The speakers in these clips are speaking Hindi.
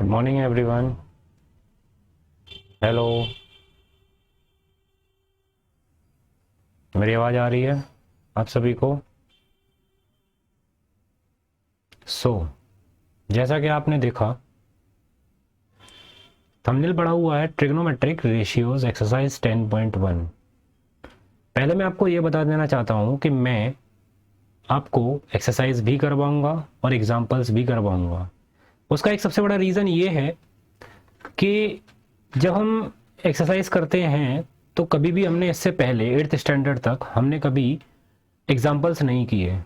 Good morning everyone. हेलो, मेरी आवाज़ आ रही है आप सभी को? जैसा कि आपने देखा, थंबनेल पड़ा हुआ है ट्रिग्नोमेट्रिक रेशियोज एक्सरसाइज 10.1। पहले मैं आपको ये बता देना चाहता हूँ कि मैं आपको एक्सरसाइज भी करवाऊँगा और एग्जाम्पल्स भी करवाऊँगा। उसका एक सबसे बड़ा रीज़न ये है कि जब हम एक्सरसाइज करते हैं तो कभी भी हमने इससे पहले 8th स्टैंडर्ड तक हमने कभी एग्जाम्पल्स नहीं किए।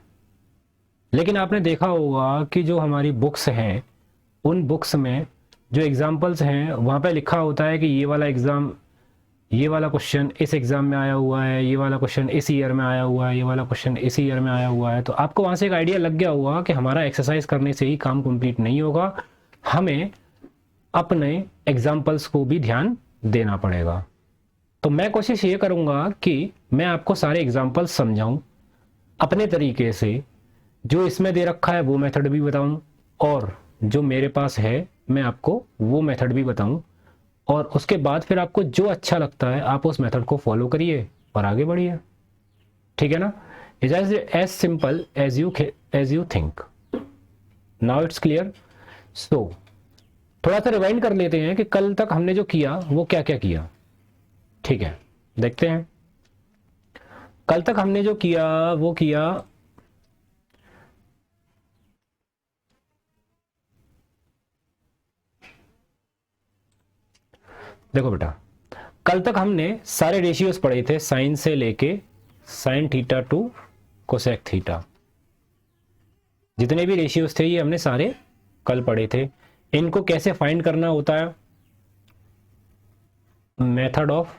लेकिन आपने देखा होगा कि जो हमारी बुक्स हैं, उन बुक्स में जो एग्जाम्पल्स हैं वहाँ पे लिखा होता है कि ये वाला क्वेश्चन इस एग्ज़ाम में आया हुआ है, ये वाला क्वेश्चन इस ईयर में आया हुआ है, ये वाला क्वेश्चन इस ईयर में आया हुआ है। तो आपको वहाँ से एक आइडिया लग गया होगा कि हमारा एक्सरसाइज करने से ही काम कंप्लीट नहीं होगा, हमें अपने एग्जाम्पल्स को भी ध्यान देना पड़ेगा। तो मैं कोशिश ये करूँगा कि मैं आपको सारे एग्जाम्पल्स समझाऊँ अपने तरीके से। जो इसमें दे रखा है वो मेथड भी बताऊं और जो मेरे पास है मैं आपको वो मेथड भी बताऊं, और उसके बाद फिर आपको जो अच्छा लगता है आप उस मेथड को फॉलो करिए और आगे बढ़िए। ठीक है ना? It is as simple as you think. Now it's clear. So थोड़ा सा रिवाइंड कर लेते हैं कि कल तक हमने जो किया वो क्या क्या किया। ठीक है, देखते हैं। कल तक हमने जो किया वो किया, देखो बेटा, कल तक हमने सारे रेशियोज पढ़े थे, साइन से लेके sine theta two cosec theta. जितने भी रेशियोज थे ये हमने सारे कल पढ़े थे। इनको कैसे फाइंड करना होता है, method of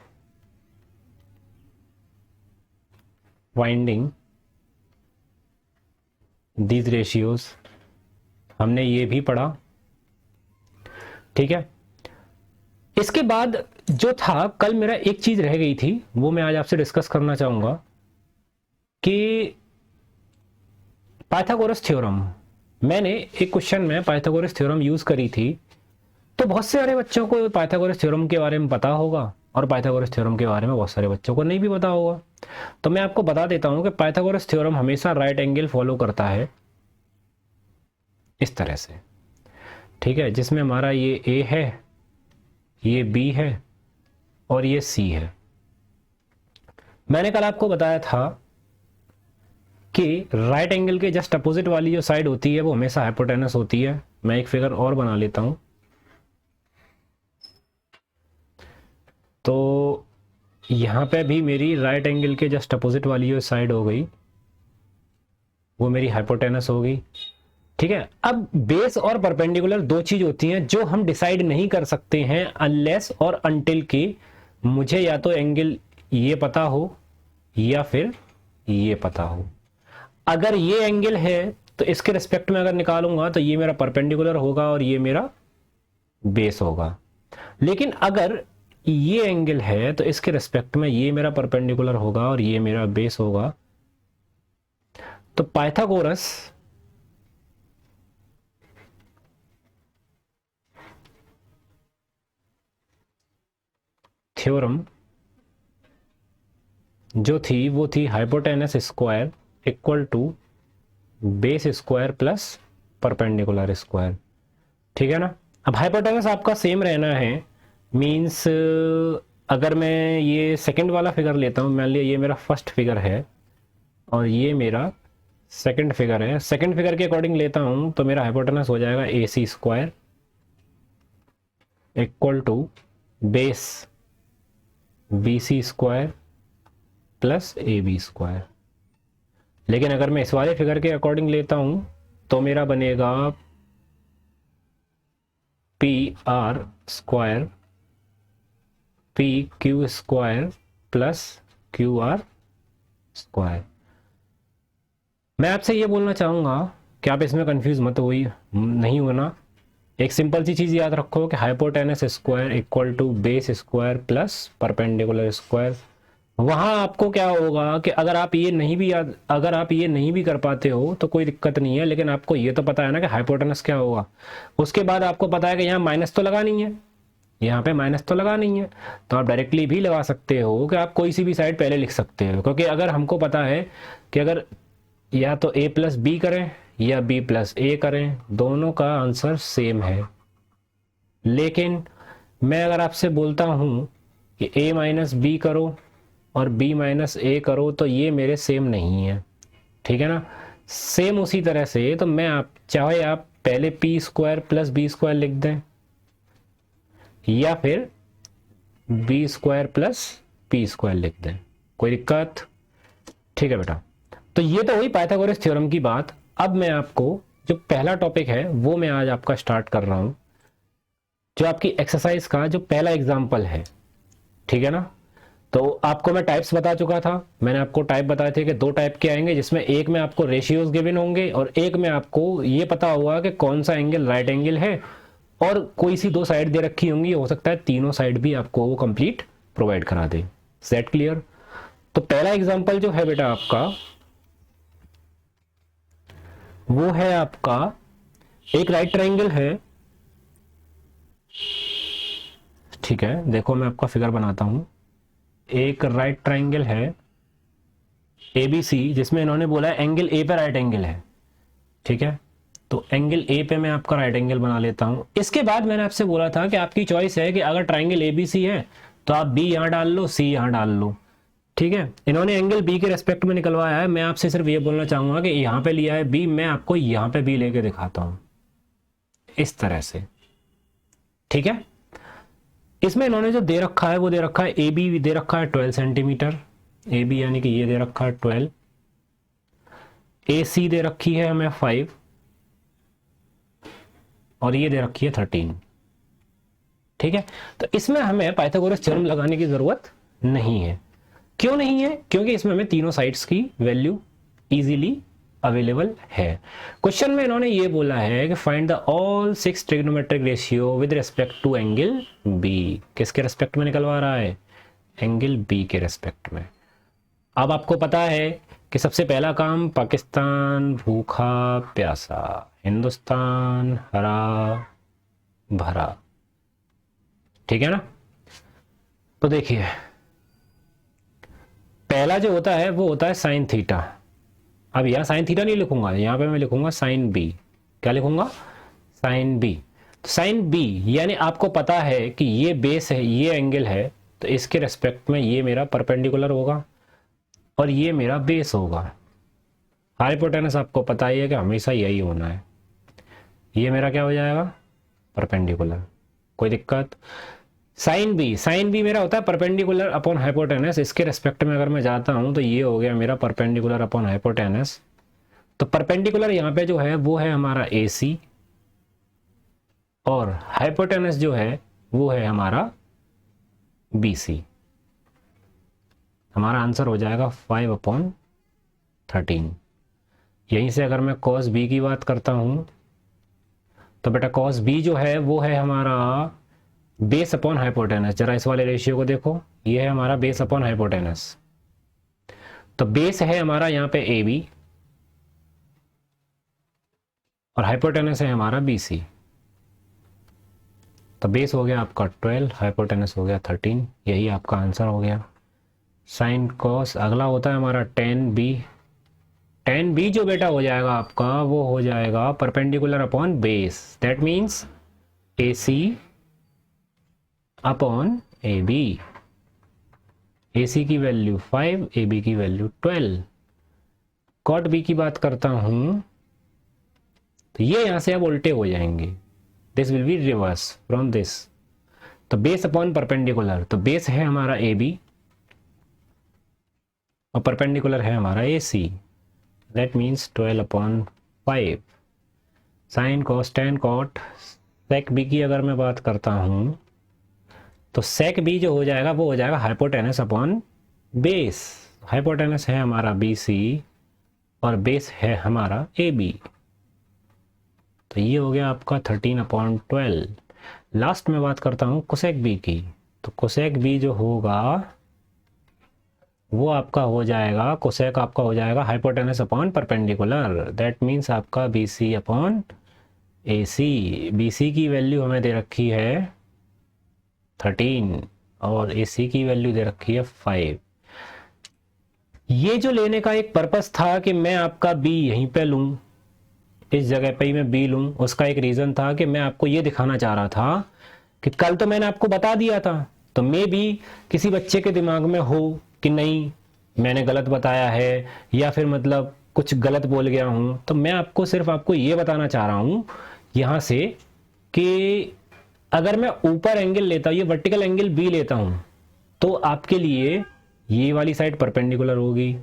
finding these ratios, हमने ये भी पढ़ा। ठीक है, इसके बाद जो था कल मेरा एक चीज रह गई थी वो मैं आज आपसे डिस्कस करना चाहूंगा कि पाइथागोरस थ्योरम। मैंने एक क्वेश्चन में पाइथागोरस थ्योरम यूज करी थी, तो बहुत सारे बच्चों को पाइथागोरस थ्योरम के बारे में पता होगा और पाइथागोरस थ्योरम के बारे में बहुत सारे बच्चों को नहीं भी पता होगा। तो मैं आपको बता देता हूं कि पाइथागोरस थ्योरम हमेशा राइट एंगल फॉलो करता है इस तरह से। ठीक है, जिसमें हमारा ये ए है, ये बी है और ये सी है। मैंने कल आपको बताया था कि राइट एंगल के जस्ट अपोजिट वाली जो साइड होती है वो हमेशा हाइपोटेनस होती है। मैं एक फिगर और बना लेता हूं। तो यहां पे भी मेरी राइट एंगल के जस्ट अपोजिट वाली जो साइड हो गई वो मेरी हाइपोटेनस हो गई। ठीक है, अब बेस और परपेंडिकुलर दो चीज होती हैं जो हम डिसाइड नहीं कर सकते हैं अनलेस और अनटिल कि मुझे या तो एंगल ये पता हो या फिर ये पता हो। अगर ये एंगल है तो इसके रिस्पेक्ट में अगर निकालूंगा तो ये मेरा परपेंडिकुलर होगा और ये मेरा बेस होगा। लेकिन अगर ये एंगल है तो इसके रिस्पेक्ट में ये मेरा परपेंडिकुलर होगा और ये मेरा बेस होगा। तो पाइथागोरस थ्योरम जो थी वो थी hypotenuse square equal to base square plus perpendicular square. ठीक है ना? अब हाइपोटेनस आपका सेम रहना है, मींस अगर मैं ये सेकंड वाला फिगर लेता हूँ, मान लिया ये मेरा फर्स्ट फिगर है और ये मेरा सेकंड फिगर है। सेकंड फिगर के अकॉर्डिंग लेता हूँ तो मेरा हाइपोटेनस हो जाएगा A C square equal to base B C square plus A B square. लेकिन अगर मैं इस वाले फिगर के अकॉर्डिंग लेता हूँ तो मेरा बनेगा P R square P Q square plus Q R square. मैं आपसे ये बोलना चाहूँगा कि आप इसमें कंफ्यूज मत हो, नहीं होना। एक सिंपल सी चीज़ याद रखो कि hypotenuse square equal to base square plus perpendicular square. वहां आपको क्या होगा कि अगर आप ये नहीं भी कर पाते हो तो कोई दिक्कत नहीं है, लेकिन आपको ये तो पता है ना कि हाइपोटेनस क्या होगा। उसके बाद आपको पता है कि यहाँ माइनस तो लगा नहीं है, यहाँ पे माइनस तो लगा नहीं है, तो आप डायरेक्टली भी लगा सकते हो कि आप कोई सी भी साइड पहले लिख सकते हो, क्योंकि अगर हमको पता है कि अगर या तो a प्लस बी करें या b प्लस ए करें, दोनों का आंसर सेम है। लेकिन मैं अगर आपसे बोलता हूं कि a माइनस बी करो और b माइनस ए करो, तो ये मेरे सेम नहीं है, ठीक है ना। सेम उसी तरह से तो मैं आप चाहे आप पहले P square plus B square लिख दें या फिर B square plus P square लिख दें, कोई दिक्कत? ठीक है बेटा, तो ये तो हुई पाइथागोरस थ्योरम की बात। अब मैं आपको जो पहला टॉपिक है वो मैं आज आपका स्टार्ट कर रहा हूं, जो आपकी एक्सरसाइज का जो पहला एग्जाम्पल है, ठीक है ना। तो आपको मैं टाइप्स बता चुका था, मैंने आपको टाइप बताए थे कि दो टाइप के आएंगे, जिसमें एक में आपको रेशियोज गिवन होंगे और एक में आपको ये पता होगा कि कौन सा एंगल राइट एंगल है, और कोई सी दो साइड दे रखी होंगी, हो सकता है तीनों साइड भी आपको वो कंप्लीट प्रोवाइड करा दे। Set clear? तो पहला एग्जांपल जो है बेटा आपका, वो है आपका एक राइट ट्रायंगल है, ठीक है। देखो मैं आपका फिगर बनाता हूं। एक राइट ट्रायंगल है ABC, जिसमें इन्होंने बोला है एंगल ए पे राइट एंगल है, ठीक है। तो एंगल ए पे मैं आपका राइट एंगल बना लेता हूं। इसके बाद मैंने आपसे बोला था कि आपकी चॉइस है कि अगर ट्रायंगल ABC है तो आप B यहां डाल लो, C यहां डाल लो, ठीक है। इन्होंने एंगल B के रेस्पेक्ट में निकलवाया है, मैं आपसे सिर्फ ये बोलना चाहूंगा कि यहां पे लिया है B, मैं आपको यहां पे B लेके दिखाता हूं इस तरह से, ठीक है। इसमें इन्होंने जो दे रखा है वो दे रखा है AB दे रखा है 12 सेंटीमीटर, AB यानी कि ये दे रखा है 12, AC दे रखी है हमें 5 और ये दे रखी है 13, ठीक है। तो इसमें हमें पाइथागोरस थ्योरम लगाने की जरूरत नहीं है। क्यों नहीं है? क्योंकि इसमें हमें तीनों साइड्स की वैल्यू इजीली अवेलेबल है। क्वेश्चन में इन्होंने ये बोला है कि find the all 6 trigonometric ratio with respect to angle B। किसके रेस्पेक्ट में निकलवा रहा है? एंगल B के रेस्पेक्ट में। अब आपको पता है कि सबसे पहला काम, पाकिस्तान भूखा प्यासा, हिंदुस्तान हरा भरा, ठीक है ना। तो देखिए पहला जो होता है वो होता है साइन थीटा। अब यहाँ साइन थीटा नहीं लिखूंगा, यहाँ पे मैं लिखूंगा साइन B। क्या लिखूंगा? Sine B। तो साइन B यानी आपको पता है कि ये बेस है, ये एंगल है, तो इसके रेस्पेक्ट में ये मेरा परपेंडिकुलर होगा और ये मेरा बेस होगा। हाइपोटेनस आपको पता ही है कि हमेशा यही होना है। ये मेरा क्या हो जाएगा? परपेंडिकुलर। कोई दिक्कत? साइन बी मेरा होता है परपेंडिकुलर अपॉन हाइपोटेनस। इसके रेस्पेक्ट में अगर मैं जाता हूं तो ये हो गया मेरा परपेंडिकुलर अपॉन हाइपोटेनस। तो परपेंडिकुलर यहाँ पे जो है वो है हमारा AC और हाइपोटेनस जो है वो है हमारा BC। हमारा आंसर हो जाएगा 5/13। यहीं से अगर मैं cos B की बात करता हूं तो बेटा cos B जो है वो है हमारा बेस अपॉन हाइपोटेनस। जरा इस वाले रेशियो को देखो, ये है हमारा बेस अपॉन हाइपोटेनस। तो बेस है हमारा यहाँ पे AB और हाइपोटेनस है हमारा BC। तो बेस हो गया आपका 12, हाइपोटेनस हो गया 13, यही आपका आंसर हो गया। साइन कॉस अगला होता है हमारा tan B। tan B जो बेटा हो जाएगा आपका वो हो जाएगा perpendicular upon base, that means AC upon AB। AC की वैल्यू 5, AB की वैल्यू 12। कॉट B की बात करता हूं तो ये यहां से अब उल्टे हो जाएंगे, this will be reverse from this. तो बेस अपॉन परपेंडिकुलर, तो बेस है हमारा AB और परपेंडिकुलर है हमारा AC, that means 12/5। Sine cos tan cot sec B की अगर मैं बात करता हूं तो सेक B जो हो जाएगा वो हो जाएगा हाइपोटेनस अपॉन बेस। हाइपोटेनस है हमारा BC और बेस है हमारा AB। तो ये हो गया आपका 13/12। लास्ट में बात करता हूं कोसेक B की, तो कोसेक B जो होगा वो आपका हो जाएगा, कोसेक आपका हो जाएगा hypotenuse upon perpendicular, that means आपका B C upon A C. B सी की वैल्यू हमें दे रखी है 13 और ए सी की वैल्यू दे रखी है 5। ये जो लेने का एक पर्पस था कि मैं आपका बी यहीं पे लूँ, इस जगह पे ही मैं बी लूँ, उसका एक रीज़न था कि मैं आपको ये दिखाना चाह रहा था कि कल तो मैंने आपको बता दिया था, तो मे भी किसी बच्चे के दिमाग में हो कि नहीं मैंने गलत बताया है या फिर मतलब कुछ गलत बोल गया हूँ, तो मैं आपको सिर्फ आपको ये बताना चाह रहा हूँ यहाँ से कि अगर मैं ऊपर एंगल लेता हूँ, ये वर्टिकल एंगल बी लेता हूँ, तो आपके लिए ये वाली साइड परपेंडिकुलर होगी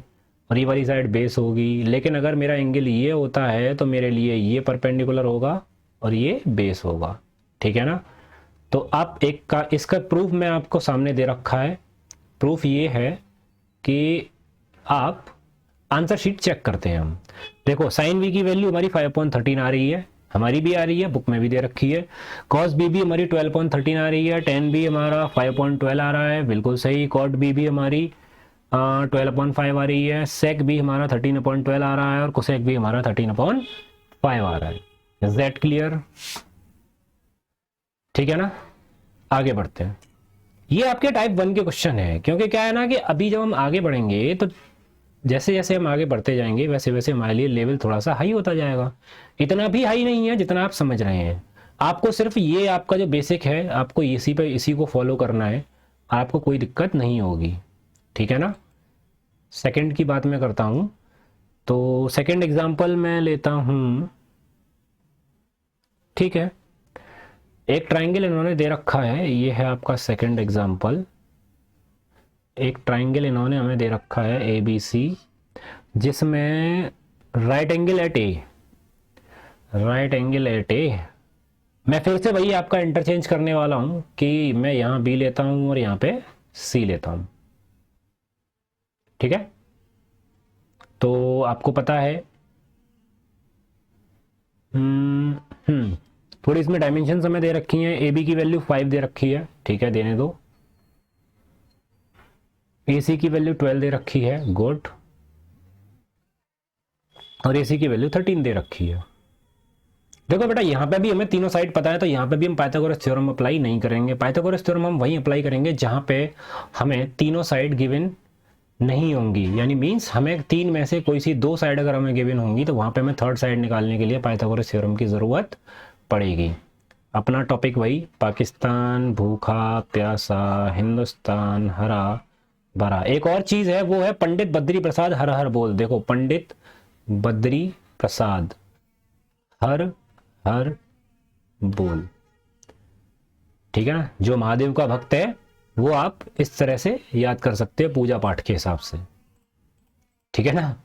और ये वाली साइड बेस होगी। लेकिन अगर मेरा एंगल ये होता है तो मेरे लिए ये परपेंडिकुलर होगा और ये बेस होगा, ठीक है ना। तो आप एक का इसका प्रूफ मैं आपको सामने दे रखा है। प्रूफ ये है कि आप आंसर शीट चेक करते हैं हम। देखो साइन वी की वैल्यू हमारी 5.13 आ रही है, हमारी भी आ रही है, बुक में भी दे रखी है। कॉस बी भी हमारी 12.13 आ रही है, टेन भी हमारा 5.12 आ रहा है, बिल्कुल सही। कॉट बी भी हमारी 12.5 आ रही है, सेक भी हमारा 13.12 आ रहा है और कोसेक भी हमारा 13.5 आ रहा है। Is that clear? ठीक है ना, आगे बढ़ते हैं। ये आपके टाइप 1 के क्वेश्चन है, क्योंकि क्या है ना कि अभी जब हम आगे बढ़ेंगे तो जैसे जैसे हम आगे बढ़ते जाएंगे वैसे वैसे हमारे लिए लेवल थोड़ा सा हाई होता जाएगा। इतना भी हाई नहीं है जितना आप समझ रहे हैं। आपको सिर्फ ये आपका जो बेसिक है आपको इसी पे इसी को फॉलो करना है, आपको कोई दिक्कत नहीं होगी, ठीक है ना। सेकंड की बात मैं करता हूँ, तो सेकंड एग्जांपल मैं लेता हूँ, ठीक है। एक ट्राइंगल इन्होंने दे रखा है, ये है आपका सेकंड एग्जांपल। एक ट्राइंगल इन्होंने हमें दे रखा है ए बी सी, जिसमें राइट एंगल एट ए, राइट एंगल एट ए। मैं फिर से वही आपका इंटरचेंज करने वाला हूं कि मैं यहाँ बी लेता हूं और यहाँ पे सी लेता हूं, ठीक है। तो आपको पता है थोड़ी इसमें डायमेंशन हमें दे रखी हैं। ए बी की वैल्यू 5 दे रखी है, ठीक है, देने दो। ए सी की वैल्यू 12 दे रखी है, गुड। और ए सी की वैल्यू 13 दे रखी है। देखो बेटा यहाँ पे भी हमें तीनों साइड पता है, तो यहाँ पे भी हम पाइथागोरस थ्योरम अप्लाई नहीं करेंगे। पाइथागोरस थ्योरम हम वहीं अप्लाई करेंगे जहाँ पे हमें तीनों साइड गिवन नहीं होंगी, यानी मीन्स हमें तीन में से कोई सी दो साइड अगर हमें गिवन होंगी तो वहाँ पे हमें थर्ड साइड निकालने के लिए पाइथागोरस थ्योरम की ज़रूरत पड़ेगी। अपना टॉपिक वही, पाकिस्तान भूखा प्यासा, हिंदुस्तान हरा भरा। एक और चीज़ है, वो है पंडित बद्री प्रसाद हर हर बोल। देखो पंडित बद्री प्रसाद हर हर बोल, ठीक है ना। जो महादेव का भक्त है वो आप इस तरह से याद कर सकते हो पूजा पाठ के हिसाब से, ठीक है ना।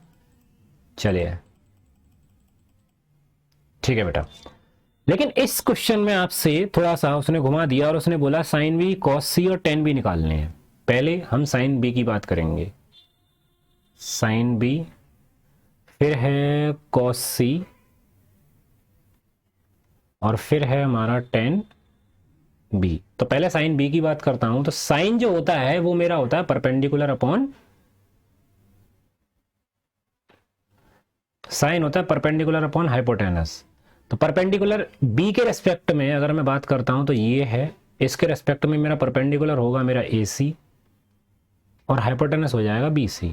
चलिए ठीक है बेटा। लेकिन इस क्वेश्चन में आपसे थोड़ा सा उसने घुमा दिया और उसने बोला साइन बी कॉस सी और टेन बी निकालने हैं। पहले हम साइन बी की बात करेंगे, साइन बी, फिर है कॉस सी और फिर है हमारा टेन बी। तो पहले साइन बी की बात करता हूं। तो साइन जो होता है वो मेरा होता है परपेंडिकुलर अपॉन, साइन होता है परपेंडिकुलर अपॉन हाइपोटेनस। तो परपेंडिकुलर बी के रेस्पेक्ट में अगर मैं बात करता हूं तो ये है, इसके रेस्पेक्ट में मेरा परपेंडिकुलर होगा मेरा ए सी और हाइपोटेनस हो जाएगा बी सी।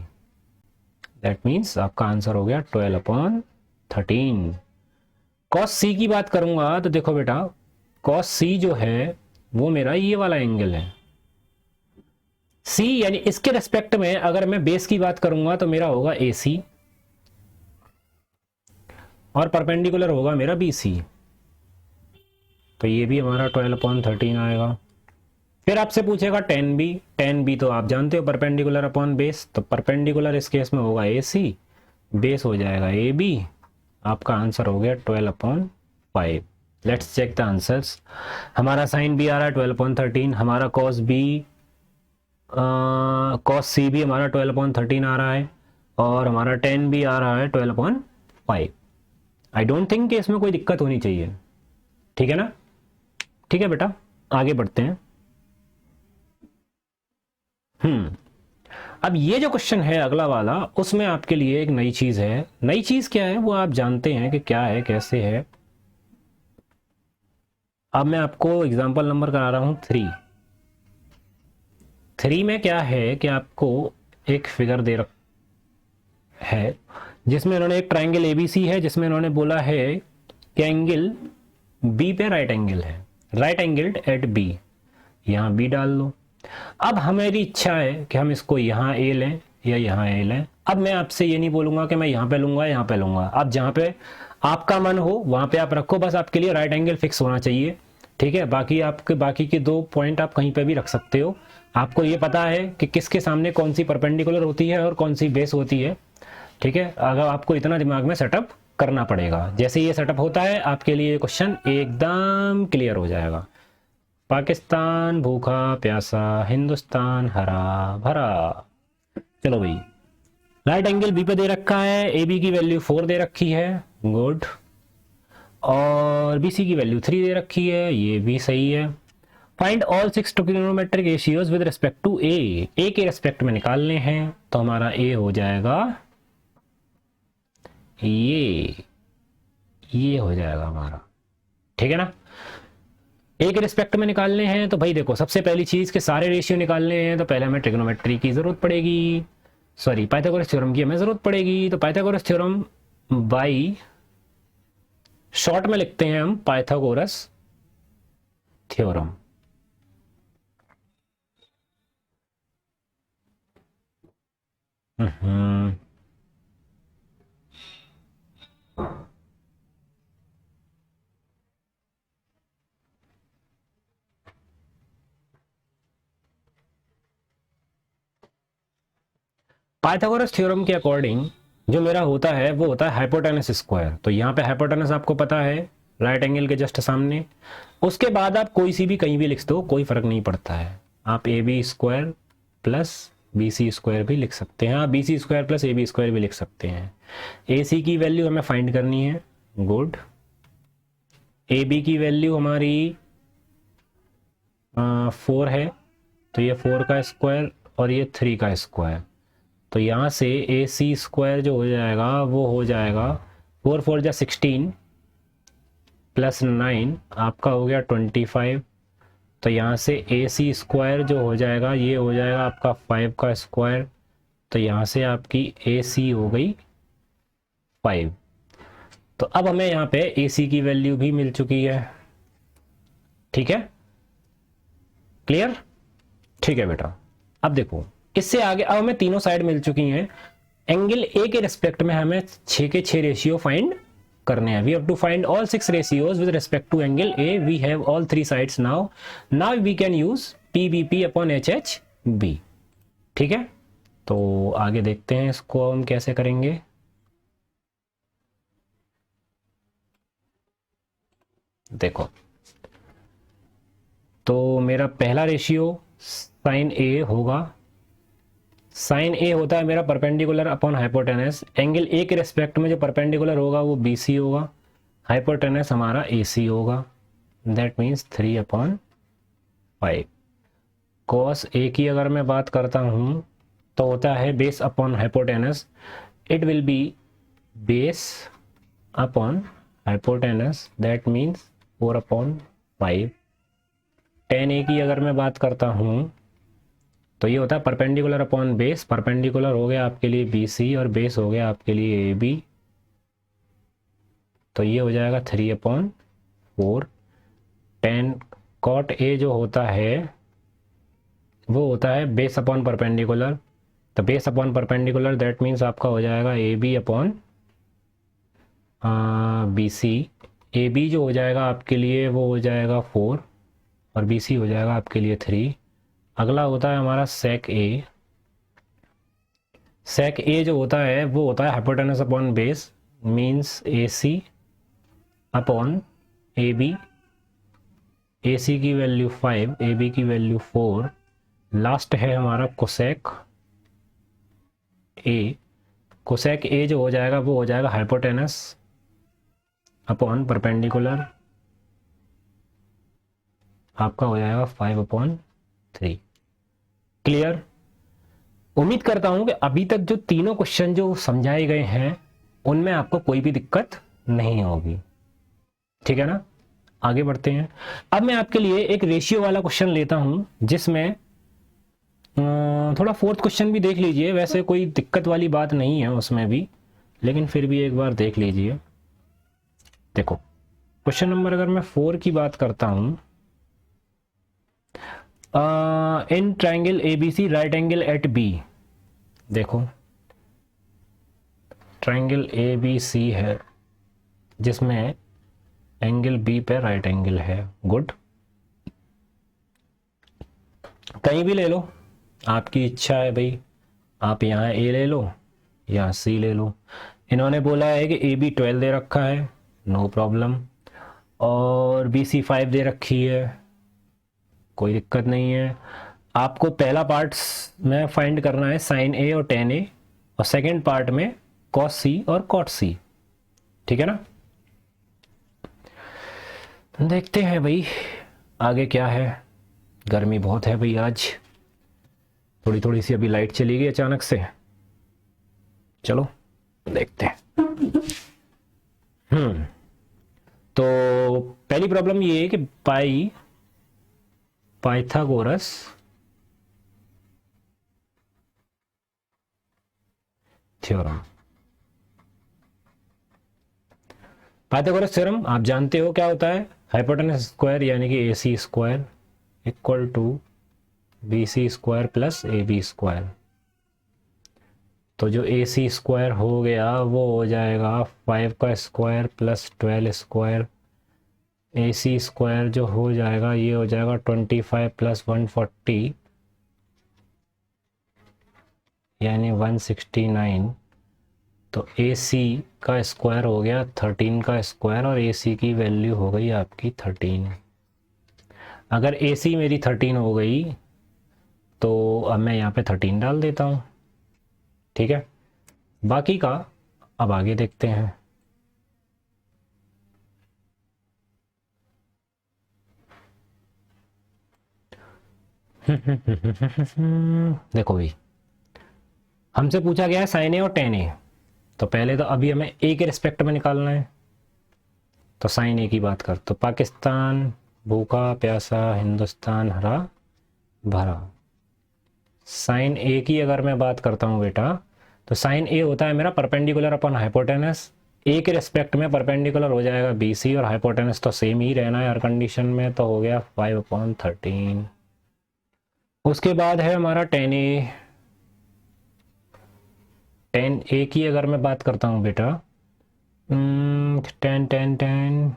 दैट मीन्स आपका आंसर हो गया 12/13। कॉस सी की बात करूंगा तो देखो बेटा कॉस सी जो है वो मेरा ये वाला एंगल है सी, यानी इसके रेस्पेक्ट में अगर मैं बेस की बात करूंगा तो मेरा होगा ए सी और परपेंडिकुलर होगा मेरा बी सी। तो ये भी हमारा 12/13 आएगा। फिर आपसे पूछेगा टेन बी, टेन बी तो आप जानते हो परपेंडिकुलर अपॉन बेस, तो परपेंडिकुलर इस केस में होगा ए सी, बेस हो जाएगा ए बी। आपका आंसर हो गया 12/5। Let's check the answers. हमारा साइन बी आ रहा है 12/13, हमारा कॉस बी कॉस सी भी हमारा 12/13 आ रहा है और हमारा टेन भी आ रहा है 12/5। आई डोंट थिंक कि इसमें कोई दिक्कत होनी चाहिए, ठीक है ना। ठीक है बेटा, आगे बढ़ते हैं। अब ये जो क्वेश्चन है अगला वाला, उसमें आपके लिए एक नई चीज है। नई चीज क्या है वो आप जानते हैं कि क्या है, कैसे है। अब मैं आपको एग्जांपल नंबर करा रहा हूं 3 में क्या है कि आपको एक फिगर दे रखा है जिसमें इन्होंने एक ट्राइंगल एबीसी है, जिसमें इन्होंने बोला है कि एंगल बी पे राइट एंगल है, राइट एंगल्ड एट बी। यहाँ बी डाल लो। अब हमारी इच्छा है कि हम इसको यहाँ ए लें या यहाँ ए लें। अब मैं आपसे ये नहीं बोलूंगा कि मैं यहाँ पे लूंगा यहाँ पे लूंगा, आप जहाँ पे आपका मन हो वहां पे आप रखो, बस आपके लिए राइट एंगल फिक्स होना चाहिए, ठीक है। बाकी के 2 पॉइंट आप कहीं पे भी रख सकते हो। आपको ये पता है कि किसके सामने कौन सी परपेंडिकुलर होती है और कौन सी बेस होती है, ठीक है। अगर आपको इतना दिमाग में सेटअप करना पड़ेगा, जैसे ये सेटअप होता है आपके लिए क्वेश्चन एकदम क्लियर हो जाएगा। पाकिस्तान भूखा प्यासा, हिंदुस्तान हरा भरा। चलो भाई, राइट एंगल बी पे दे रखा है, ए बी की वैल्यू 4 दे रखी है, गुड। और बी सी की वैल्यू 3 दे रखी है, ये भी सही है। Find all 6 trigonometric ratios with respect to A. A के रिस्पेक्ट में निकालने हैं, तो हमारा ए हो जाएगा ये हो जाएगा हमारा, ठीक है ना। ए के रिस्पेक्ट में निकालने हैं तो भाई देखो, सबसे पहली चीज के सारे रेशियो निकालने हैं तो पहले हमें ट्रिग्नोमेट्री की जरूरत पड़ेगी, सॉरी पाइथागोरस थ्योरम की हमें जरूरत पड़ेगी। तो पाइथागोरस थ्योरम बाई शॉर्ट में लिखते हैं हम पाइथागोरस थ्योरम। पाइथागोरस थ्योरम के अकॉर्डिंग जो मेरा होता है वो होता है हाइपोटेनस स्क्वायर। तो यहाँ पे हाइपोटेनस आपको पता है, राइट एंगल के जस्ट सामने। उसके बाद आप कोई सी भी कहीं भी लिख दो, कोई फर्क नहीं पड़ता है। आप A B square plus B C square भी लिख सकते हैं, आप B C square plus A B square भी लिख सकते हैं। ए सी की वैल्यू हमें फाइंड करनी है, गुड। ए बी की वैल्यू हमारी 4 है, तो ये 4 का स्क्वायर और ये 3 का स्क्वायर। तो यहाँ से ए सी स्क्वायर जो हो जाएगा वो हो जाएगा 4 4 जा 16 प्लस 9 आपका हो गया 25। तो यहाँ से ए सी स्क्वायर जो हो जाएगा ये हो जाएगा आपका 5 का स्क्वायर। तो यहाँ से आपकी ए सी हो गई 5। तो अब हमें यहाँ पे ए सी की वैल्यू भी मिल चुकी है, ठीक है, क्लियर, ठीक है बेटा। अब देखो इससे आगे अब हमें तीनों साइड मिल चुकी हैं। एंगल ए के रिस्पेक्ट में हमें 6 के 6 रेशियो फाइंड करने हैं। We have to find all 6 ratios with respect to angle A. We have all 3 sides now we can use P B P upon H H B, ठीक है। तो आगे देखते हैं इसको हम कैसे करेंगे। देखो, तो मेरा पहला रेशियो साइन ए होगा। साइन ए होता है मेरा perpendicular upon hypotenuse. Angle A के रेस्पेक्ट में जो परपेंडिकुलर होगा वो बी सी होगा, हाइपोटेनस हमारा ए सी होगा। That means 3/5। कॉस ए की अगर मैं बात करता हूँ तो होता है base upon hypotenuse, it will be base upon hypotenuse, that means 4/5। tan ए की अगर मैं बात करता हूँ तो ये होता है परपेंडिकुलर अपॉन बेस। परपेंडिकुलर हो गया आपके लिए बी सी और बेस हो गया आपके लिए ए बी। तो ये हो जाएगा 3/4। tan cot ए जो होता है वो होता है बेस अपॉन परपेंडिकुलर। तो base upon perpendicular that means आपका हो जाएगा A B upon B C. A B जो हो जाएगा आपके लिए वो हो जाएगा 4 और बी सी हो जाएगा आपके लिए 3। अगला होता है हमारा सेक ए। सेक ए जो होता है वो होता है hypotenuse upon base, means A C upon A B. A C की वैल्यू 5, ए बी की वैल्यू 4। लास्ट है हमारा कोसेक ए। कोसेक ए जो हो जाएगा वो हो जाएगा हाइपोटेनस अपॉन परपेंडिकुलर, आपका हो जाएगा 5/3। क्लियर। उम्मीद करता हूं कि अभी तक जो तीनों क्वेश्चन जो समझाए गए हैं उनमें आपको कोई भी दिक्कत नहीं होगी, ठीक है ना। आगे बढ़ते हैं। अब मैं आपके लिए एक रेशियो वाला क्वेश्चन लेता हूं जिसमें थोड़ा फोर्थ क्वेश्चन भी देख लीजिए, वैसे कोई दिक्कत वाली बात नहीं है उसमें भी, लेकिन फिर भी एक बार देख लीजिए। देखो क्वेश्चन नंबर अगर मैं 4 की बात करता हूं, in triangle ABC right angle at B. देखो ट्राइंगल एबीसी है जिसमें एंगल बी पे राइट एंगल है। गुड, कहीं भी ले लो, आपकी इच्छा है भाई, आप यहाँ ए ले लो या सी ले लो। इन्होंने बोला है कि ए बी 12 दे रखा है, नो प्रॉब्लम, और बी सी 5 दे रखी है, कोई दिक्कत नहीं है। आपको पहला पार्ट में फाइंड करना है साइन ए और टेन ए, और सेकेंड पार्ट में कॉस सी और कॉट सी, ठीक है ना। देखते हैं भाई आगे क्या है। गर्मी बहुत है भाई आज, थोड़ी थोड़ी सी अभी लाइट चली गई अचानक से। चलो देखते हैं। तो पहली प्रॉब्लम ये है कि पाइथागोरस थ्योरम। पाइथागोरस थ्योरम आप जानते हो क्या होता है, हाइपोटेनस स्क्वायर यानी कि A C square equal to B C square plus A B square. तो जो ए सी स्क्वायर हो गया वो हो जाएगा 5 का square plus 12 square, A C square जो हो जाएगा ये हो जाएगा 25 प्लस 140 यानी 169। तो ए सी का स्क्वायर हो गया 13 का स्क्वायर, और ए सी की वैल्यू हो गई आपकी 13। अगर ए सी मेरी 13 हो गई तो अब मैं यहाँ पे 13 डाल देता हूँ, ठीक है। बाकी का अब आगे देखते हैं। देखो भाई हमसे पूछा गया है साइन ए और टेन ए, तो पहले तो अभी हमें ए के रिस्पेक्ट में निकालना है। तो साइन ए की बात कर, तो पाकिस्तान भूखा प्यासा, हिंदुस्तान हरा भरा। साइन ए की अगर मैं बात करता हूँ बेटा, तो साइन ए होता है मेरा परपेंडिकुलर अपॉन हाइपोटेनस। ए के रिस्पेक्ट में परपेंडिकुलर हो जाएगा बी सी, और हाइपोटेनस तो सेम ही रहना है हर कंडीशन में, तो हो गया 5/13। उसके बाद है हमारा टेन ए। टेन ए की अगर मैं बात करता हूँ बेटा, टेन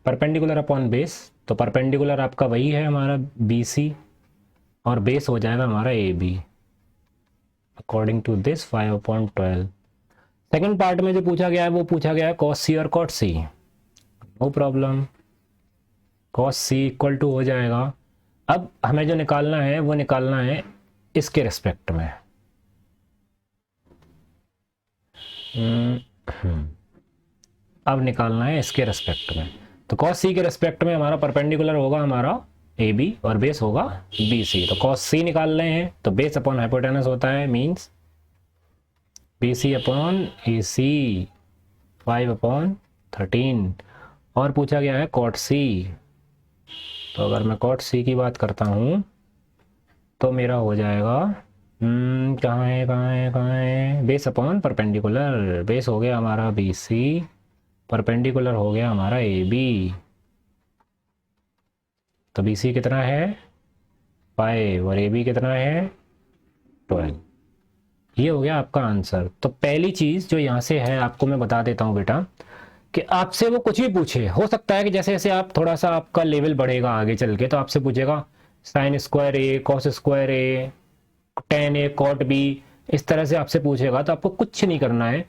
परपेंडिकुलर अपॉन बेस, तो परपेंडिकुलर आपका वही है हमारा बी सी, और बेस हो जाएगा हमारा A B according to this 5/12। Second part में जो पूछा गया है वो पूछा गया है कॉस सी और cot C, no problem. Cos C equal to हो जाएगा, अब हमें जो निकालना है वो निकालना है इसके रिस्पेक्ट में। अब निकालना है इसके रिस्पेक्ट में, तो कॉस सी के रिस्पेक्ट में हमारा परपेंडिकुलर होगा हमारा ए बी और बेस होगा बी सी। तो कॉस सी निकाल रहे हैं तो बेस अपॉन हाइपोटेनस होता है, means B C upon A सी 5/13। और पूछा गया है कॉट सी, तो अगर मैं कॉट सी की बात करता हूँ तो मेरा हो जाएगा कहाँ है बेस अपॉन परपेंडिकुलर। बेस हो गया हमारा बी सी, परपेंडिकुलर हो गया हमारा ए बी। तो बी सी कितना है 5 और ए बी कितना है 12। ये हो गया आपका आंसर। तो पहली चीज़ जो यहाँ से है आपको मैं बता देता हूँ बेटा, कि आपसे वो कुछ भी पूछे, हो सकता है कि जैसे जैसे आप थोड़ा सा आपका लेवल बढ़ेगा आगे चल के, तो आपसे पूछेगा साइन स्क्वायर ए, कॉस स्क्वायर ए, टेन ए, कॉट बी, इस तरह से आपसे पूछेगा। तो आपको कुछ नहीं करना है,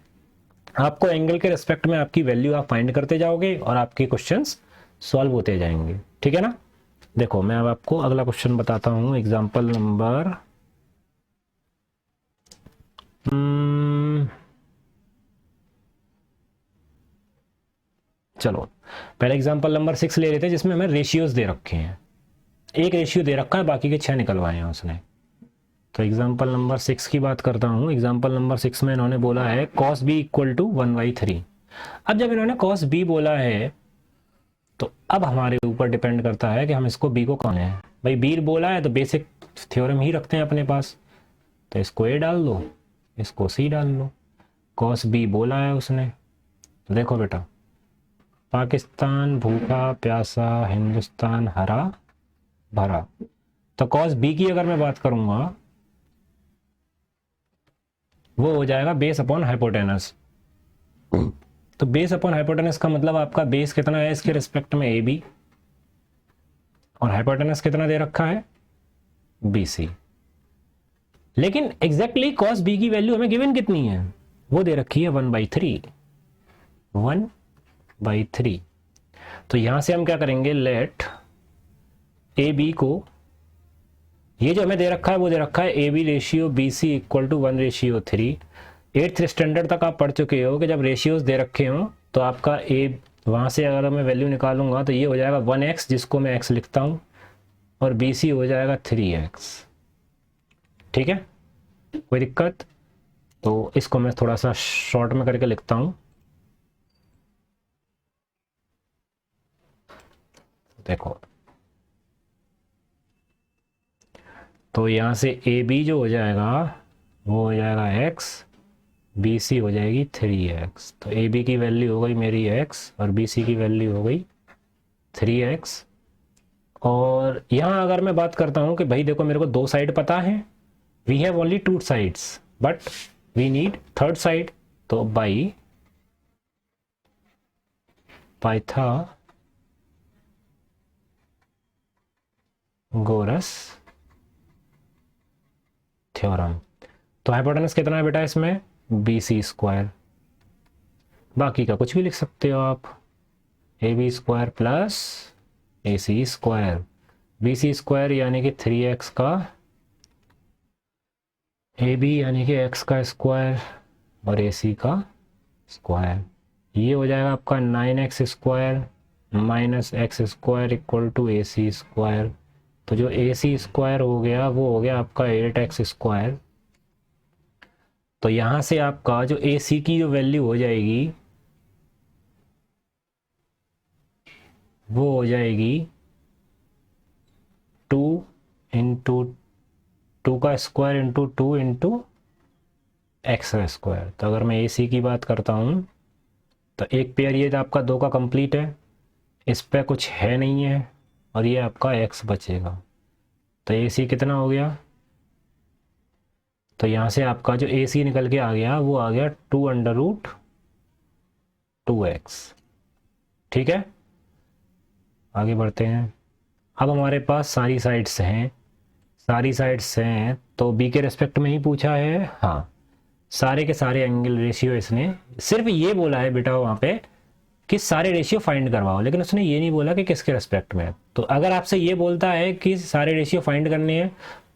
आपको एंगल के रिस्पेक्ट में आपकी वैल्यू आप फाइंड करते जाओगे और आपके क्वेश्चंस सॉल्व होते जाएंगे, ठीक है ना। देखो मैं अब आपको अगला क्वेश्चन बताता हूँ, एग्जाम्पल नंबर चलो पहले एग्जाम्पल नंबर 6 ले लेते हैं, जिसमें हमें रेशियोज दे रखे हैं। एक रेशियो दे रखा है, बाकी के 6 निकलवाए हैं उसने। तो एग्जाम्पल नंबर 6 की बात करता हूँ। एग्जाम्पल नंबर 6 में इन्होंने बोला है cos b इक्वल टू 1/3। अब जब इन्होंने cos b बोला है तो अब हमारे ऊपर डिपेंड करता है कि हम इसको b को कौन है। भाई b बोला है तो बेसिक थ्योरम ही रखते हैं अपने पास, तो इसको a डाल दो, इसको c डाल लो। cos b बोला है उसने, तो देखो बेटा, पाकिस्तान भूखा प्यासा, हिंदुस्तान हरा भरा। तो cos b की अगर मैं बात करूंगा वो हो जाएगा बेस अपॉन हाइपोटेनस। तो बेस अपॉन हाइपोटेनस का मतलब आपका बेस कितना है इसके रिस्पेक्ट में AB, और हाइपोटेनस कितना दे रखा है BC। लेकिन एग्जैक्टली cos B की वैल्यू हमें गिवन कितनी है, वो दे रखी है 1/3। 1/3। तो यहां से हम क्या करेंगे, लेट AB को, ये जो हमें दे रखा है वो दे रखा है AB ratio BC equal to 1/3। 8th standard तक आप पढ़ चुके हो कि जब रेशियोज दे रखे हो तो आपका ए, वहाँ से अगर मैं वैल्यू निकालूंगा तो ये हो जाएगा 1x, जिसको मैं x लिखता हूँ, और BC हो जाएगा 3x। ठीक है, कोई दिक्कत? तो इसको मैं थोड़ा सा शॉर्ट में करके लिखता हूँ। देखो, तो यहाँ से AB जो हो जाएगा वो हो जाएगा x, BC हो जाएगी 3x। तो AB की वैल्यू हो गई मेरी x और BC की वैल्यू हो गई 3x। और यहाँ अगर मैं बात करता हूँ कि भाई देखो मेरे को दो साइड पता है, we have only two sides but we need third side, तो बाई पाइथागोरस थ्योरम। तो हाइपोटेनस कितना है बेटा इसमें, BC स्क्वायर। बाकी का कुछ भी लिख सकते हो आप, AB square plus AC square. BC square यानी कि 3x का, AB यानी कि x का स्क्वायर और AC का स्क्वायर। ये हो जाएगा आपका 9x square minus x square equal to AC square. तो जो AC स्क्वायर हो गया वो हो गया आपका 8x स्क्वायर। तो यहाँ से आपका जो AC की जो वैल्यू हो जाएगी वो हो जाएगी 2 इंटू 2 का स्क्वायर इंटू 2 इंटू एक्स का स्क्वायर। तो अगर मैं AC की बात करता हूँ तो एक पेयर ये आपका 2 का कंप्लीट है, इस पे कुछ है नहीं है, और ये आपका x बचेगा। तो AC कितना हो गया, तो यहाँ से आपका जो AC निकल के आ गया वो आ गया 2√2x। ठीक है, आगे बढ़ते हैं। अब हमारे पास सारी साइड्स हैं, तो B के रेस्पेक्ट में ही पूछा है। हाँ, सारे के सारे एंगल रेशियो, इसने सिर्फ ये बोला है बेटा वहाँ पे कि सारे रेशियो फाइंड करवाओ, लेकिन उसने ये नहीं बोला कि किसके रेस्पेक्ट में। तो अगर आपसे ये बोलता है कि सारे रेशियो फाइंड करने हैं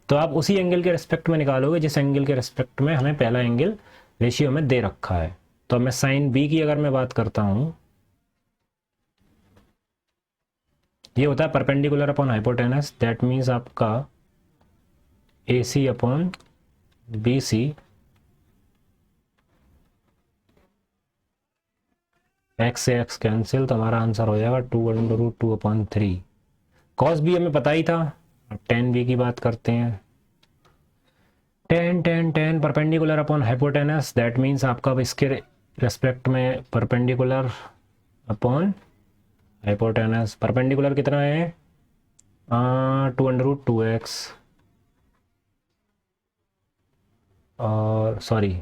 तो आप उसी एंगल के रेस्पेक्ट में निकालोगे जिस एंगल के रेस्पेक्ट में हमें पहला एंगल रेशियो में दे रखा है। तो मैं साइन B की अगर मैं बात करता हूँ, ये होता है perpendicular upon hypotenuse, that means आपका AC अपॉन BC x से x कैंसिल, तो हमारा आंसर हो जाएगा 2√2/3। cos B हमें पता ही था। अब tan B की बात करते हैं। tan perpendicular upon hypotenuse, that means आपका अब इसके रेस्पेक्ट में परपेंडिकुलर अपॉन हाइपोटेनस। परपेंडिकुलर कितना है, 2√2x, और सॉरी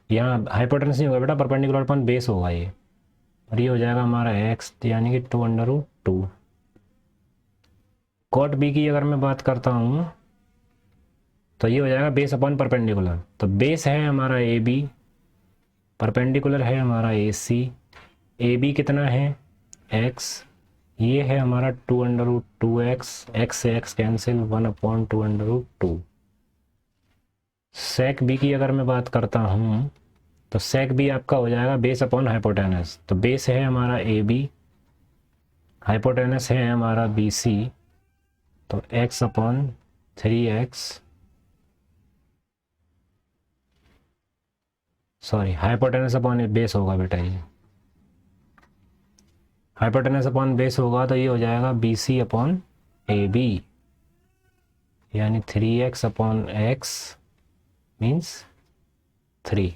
यहाँ हाइपोटेनस नहीं होगा बेटा, परपेंडिकुलर अपॉन बेस होगा ये, और ये हो जाएगा हमारा x यानी कि 2√2। कॉट B की अगर मैं बात करता हूँ तो ये हो जाएगा बेस अपॉन परपेंडिकुलर। तो बेस है हमारा AB, परपेंडिकुलर है हमारा AC। AB कितना है x, ये है हमारा 2√2x, x से x कैंसिल 1/2√2। सेक B की अगर मैं बात करता हूँ तो सेक B आपका हो जाएगा बेस अपॉन हाइपोटेनस। तो बेस है हमारा AB, हाइपोटेनस है हमारा BC, तो x/3x sorry, hypotenuse upon base होगा बेटा, ये हाइपोटेनस अपॉन बेस होगा तो ये हो जाएगा B C upon A B, यानी 3x upon X means 3।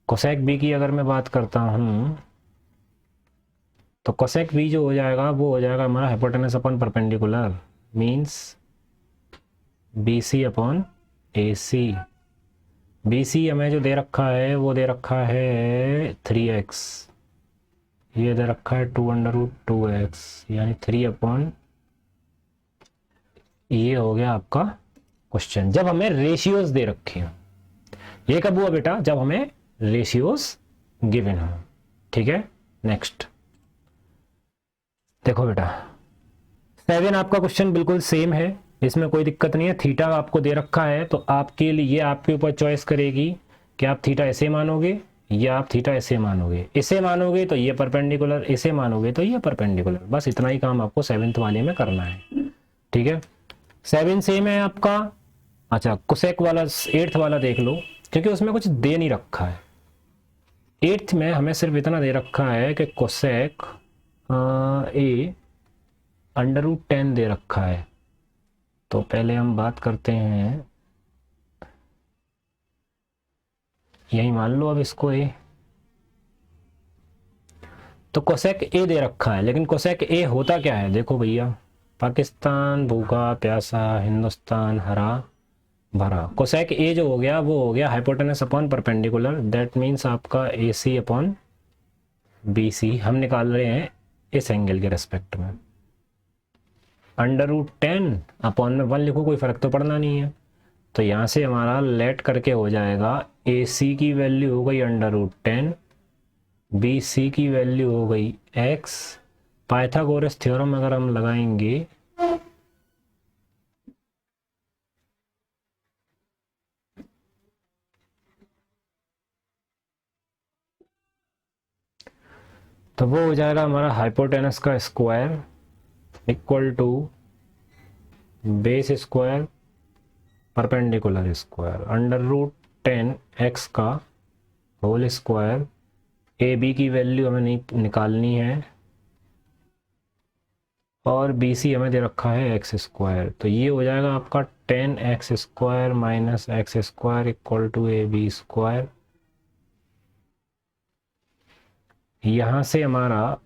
Cosec B की अगर मैं बात करता हूँ तो कोसेक बी जो हो जाएगा वो हो जाएगा हमारा hypotenuse upon perpendicular means B C upon A C. B C हमें जो दे रखा है वो दे रखा है 3x, ये दे रखा है 2√2x, यानी 3 अपॉन, ये हो गया आपका क्वेश्चन जब हमें रेशियोज दे रखे हैं। ये कब हुआ बेटा? जब हमें रेशियोज गिवन हो। ठीक है, नेक्स्ट देखो बेटा 7 आपका क्वेश्चन बिल्कुल सेम है, इसमें कोई दिक्कत नहीं है। थीटा आपको दे रखा है तो आपके लिए आपके ऊपर चॉइस करेगी कि आप थीटा ऐसे मानोगे या आप थीटा ऐसे मानोगे। इसे मानोगे तो ये परपेंडिकुलर, इसे मानोगे तो ये परपेंडिकुलर। बस इतना ही काम आपको 7th वाले में करना है। ठीक है, 7 सेम है आपका। अच्छा, कोसेक वाला 8th वाला देख लो, क्योंकि उसमें कुछ दे नहीं रखा है। 8th में हमें सिर्फ इतना दे रखा है कि कोसेक ए √10 दे रखा है। तो पहले हम बात करते हैं, यही मान लो अब इसको ए, तो कोसेक ए दे रखा है। लेकिन कोसेक ए होता क्या है? देखो भैया, पाकिस्तान भूखा प्यासा, हिंदुस्तान हरा भरा। कोसेक ए जो हो गया वो हो गया hypotenuse upon perpendicular, that means आपका ए सी अपॉन बी सी हम निकाल रहे हैं इस एंगल के रेस्पेक्ट में। √10 अपॉन में 1 लिखो, कोई फर्क तो पड़ना नहीं है। तो यहाँ से हमारा लेट करके हो जाएगा ए सी की वैल्यू हो गई √10, बी सी की वैल्यू हो गई x। पाइथागोरस थ्योरम अगर हम लगाएंगे तो वो हो जाएगा हमारा हाइपोटेनस का square equal to base square perpendicular square √10 x का होल स्क्वायर। ए बी की वैल्यू हमें नहीं निकालनी है और बी सी हमें दे रखा है एक्स स्क्वायर। तो ये हो जाएगा आपका 10x square minus X square equal to A B square. यहाँ से हमारा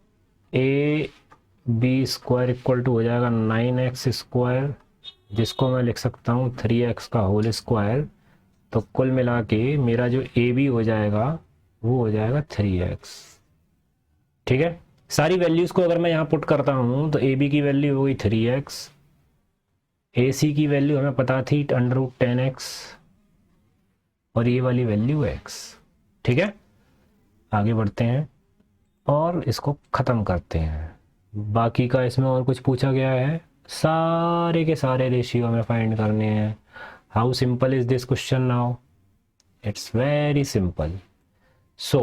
A B square equal to हो जाएगा 9x स्क्वायर, जिसको मैं लिख सकता हूँ 3x का होल स्क्वायर। तो कुल मिला के मेरा जो ए बी हो जाएगा वो हो जाएगा 3x। ठीक है, सारी वैल्यूज को अगर मैं यहाँ पुट करता हूँ तो ए बी की वैल्यू हो गई 3x, ए सी की वैल्यू हमें पता थी √10x और ये वाली वैल्यू x। ठीक है, आगे बढ़ते हैं और इसको ख़त्म करते हैं। बाकी का इसमें और कुछ पूछा गया है? सारे के सारे रेशियो हमें फाइंड करने हैं। How simple is this question now? It's very simple. So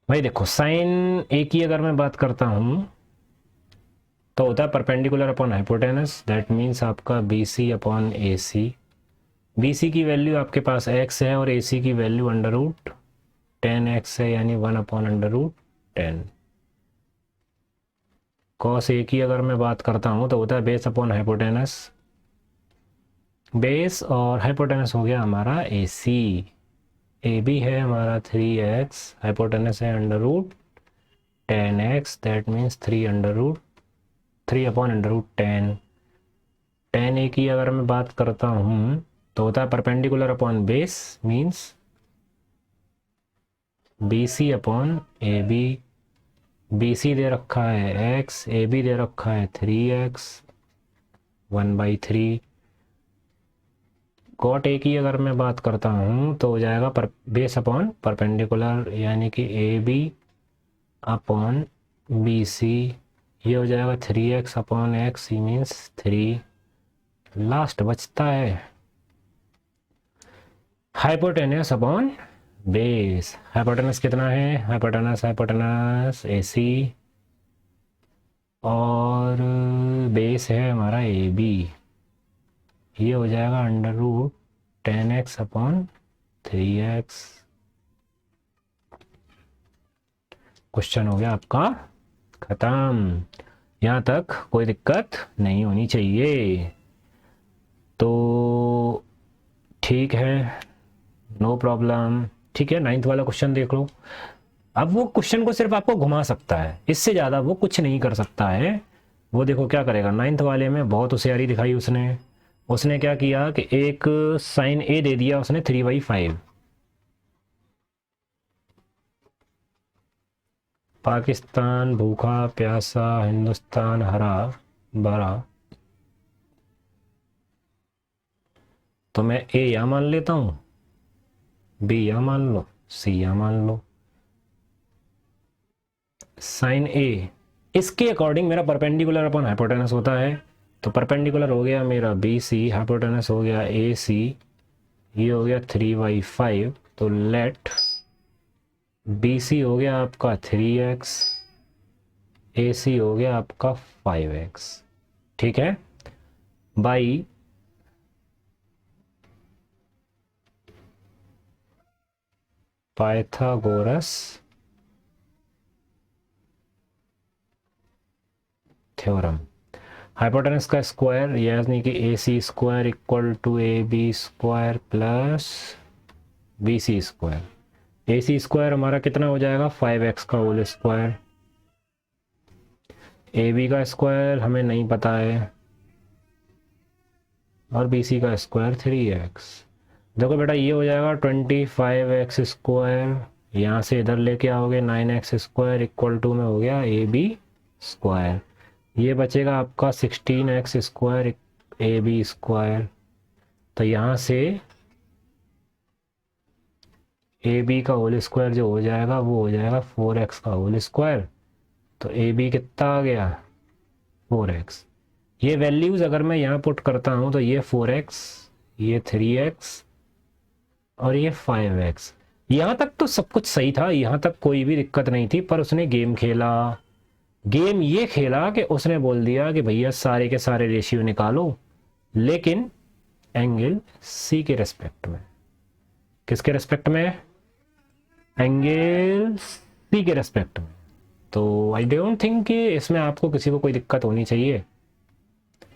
भाई देखो, साइन ए की अगर मैं बात करता हूँ तो होता है perpendicular upon hypotenuse, that means आपका B C upon A C. B सी की वैल्यू आपके पास x है और ए सी की वैल्यू √10x है, यानी 1 अपॉन √10। कॉस ए की अगर मैं बात करता हूँ तो होता है बेस अपॉन हाइपोटेनस, बेस और हाइपोटेनस हो गया हमारा ए सी। ए बी है हमारा 3x, हाइपोटेनस है √10x, दैट मीन्स 3 अपॉन √10। 10 ए की अगर मैं बात करता हूँ तो होता है perpendicular upon base means B C upon A B. B C दे रखा है x, ए बी दे रखा है 3x 1/3। कॉट ए की अगर मैं बात करता हूँ तो हो जाएगा बेस अपॉन परपेंडिकुलर, यानी कि A B upon B C. ये हो जाएगा 3x upon x means 3। Last बचता है हाइपोटेनस अपॉन बेस। हाइपोटेनस कितना है? हाइपोटेनस ए सी और बेस है हमारा ए बी। ये हो जाएगा 10x अपॉन 3x। क्वेश्चन हो गया आपका खत्म। यहाँ तक कोई दिक्कत नहीं होनी चाहिए। तो ठीक है, नो प्रॉब्लम। ठीक है, 9th वाला क्वेश्चन देख लो। अब वो क्वेश्चन को सिर्फ आपको घुमा सकता है, इससे ज़्यादा वो कुछ नहीं कर सकता है। वो देखो क्या करेगा, 9th वाले में बहुत होशियारी दिखाई उसने। उसने क्या किया कि एक साइन ए दे दिया उसने 3/5। पाकिस्तान भूखा प्यासा, हिंदुस्तान हरा भरा। तो मैं ए यहाँ मान लेता हूँ, बी यहाँ मान लो, सी यहाँ मान लो। साइन ए इसके अकॉर्डिंग मेरा परपेंडिकुलर अपॉन हाइपोटेनस होता है। तो परपेंडिकुलर हो गया मेरा बी सी, हाइपोटेनस हो गया ए सी, ये हो गया 3/5। तो लेट बी सी हो गया आपका 3x, ए सी हो गया आपका 5x। ठीक है, बाई पाइथागोरस थ्योरम। हाइपोटेनस का स्क्वायर यानी कि A C square equal to A B square plus B C square. A C square हमारा कितना हो जाएगा, 5x का होल स्क्वायर। ए बी का स्क्वायर हमें नहीं पता है, और बी सी का स्क्वायर 3x। देखो बेटा ये हो जाएगा 25x स्क्वायर, यहाँ से इधर लेके आओगे 9x स्क्वायर इक्वल टू में हो गया ए बी स्क्वायर। ये बचेगा आपका 16x square A B square. तो यहाँ से ए बी का होल स्क्वायर जो हो जाएगा वो हो जाएगा 4x का होल स्क्वायर। तो ए बी कितना आ गया, 4x। ये वैल्यूज़ अगर मैं यहाँ पुट करता हूँ तो ये 4x, ये 3x और ये 5x। यहाँ तक तो सब कुछ सही था, यहाँ तक कोई भी दिक्कत नहीं थी। पर उसने गेम खेला। गेम ये खेला कि उसने बोल दिया कि भैया सारे के सारे रेशियो निकालो, लेकिन एंगल सी के रेस्पेक्ट में। किसके रेस्पेक्ट में, एंगल सी के रेस्पेक्ट में। तो आई डोंट थिंक कि इसमें आपको किसी को कोई दिक्कत होनी चाहिए।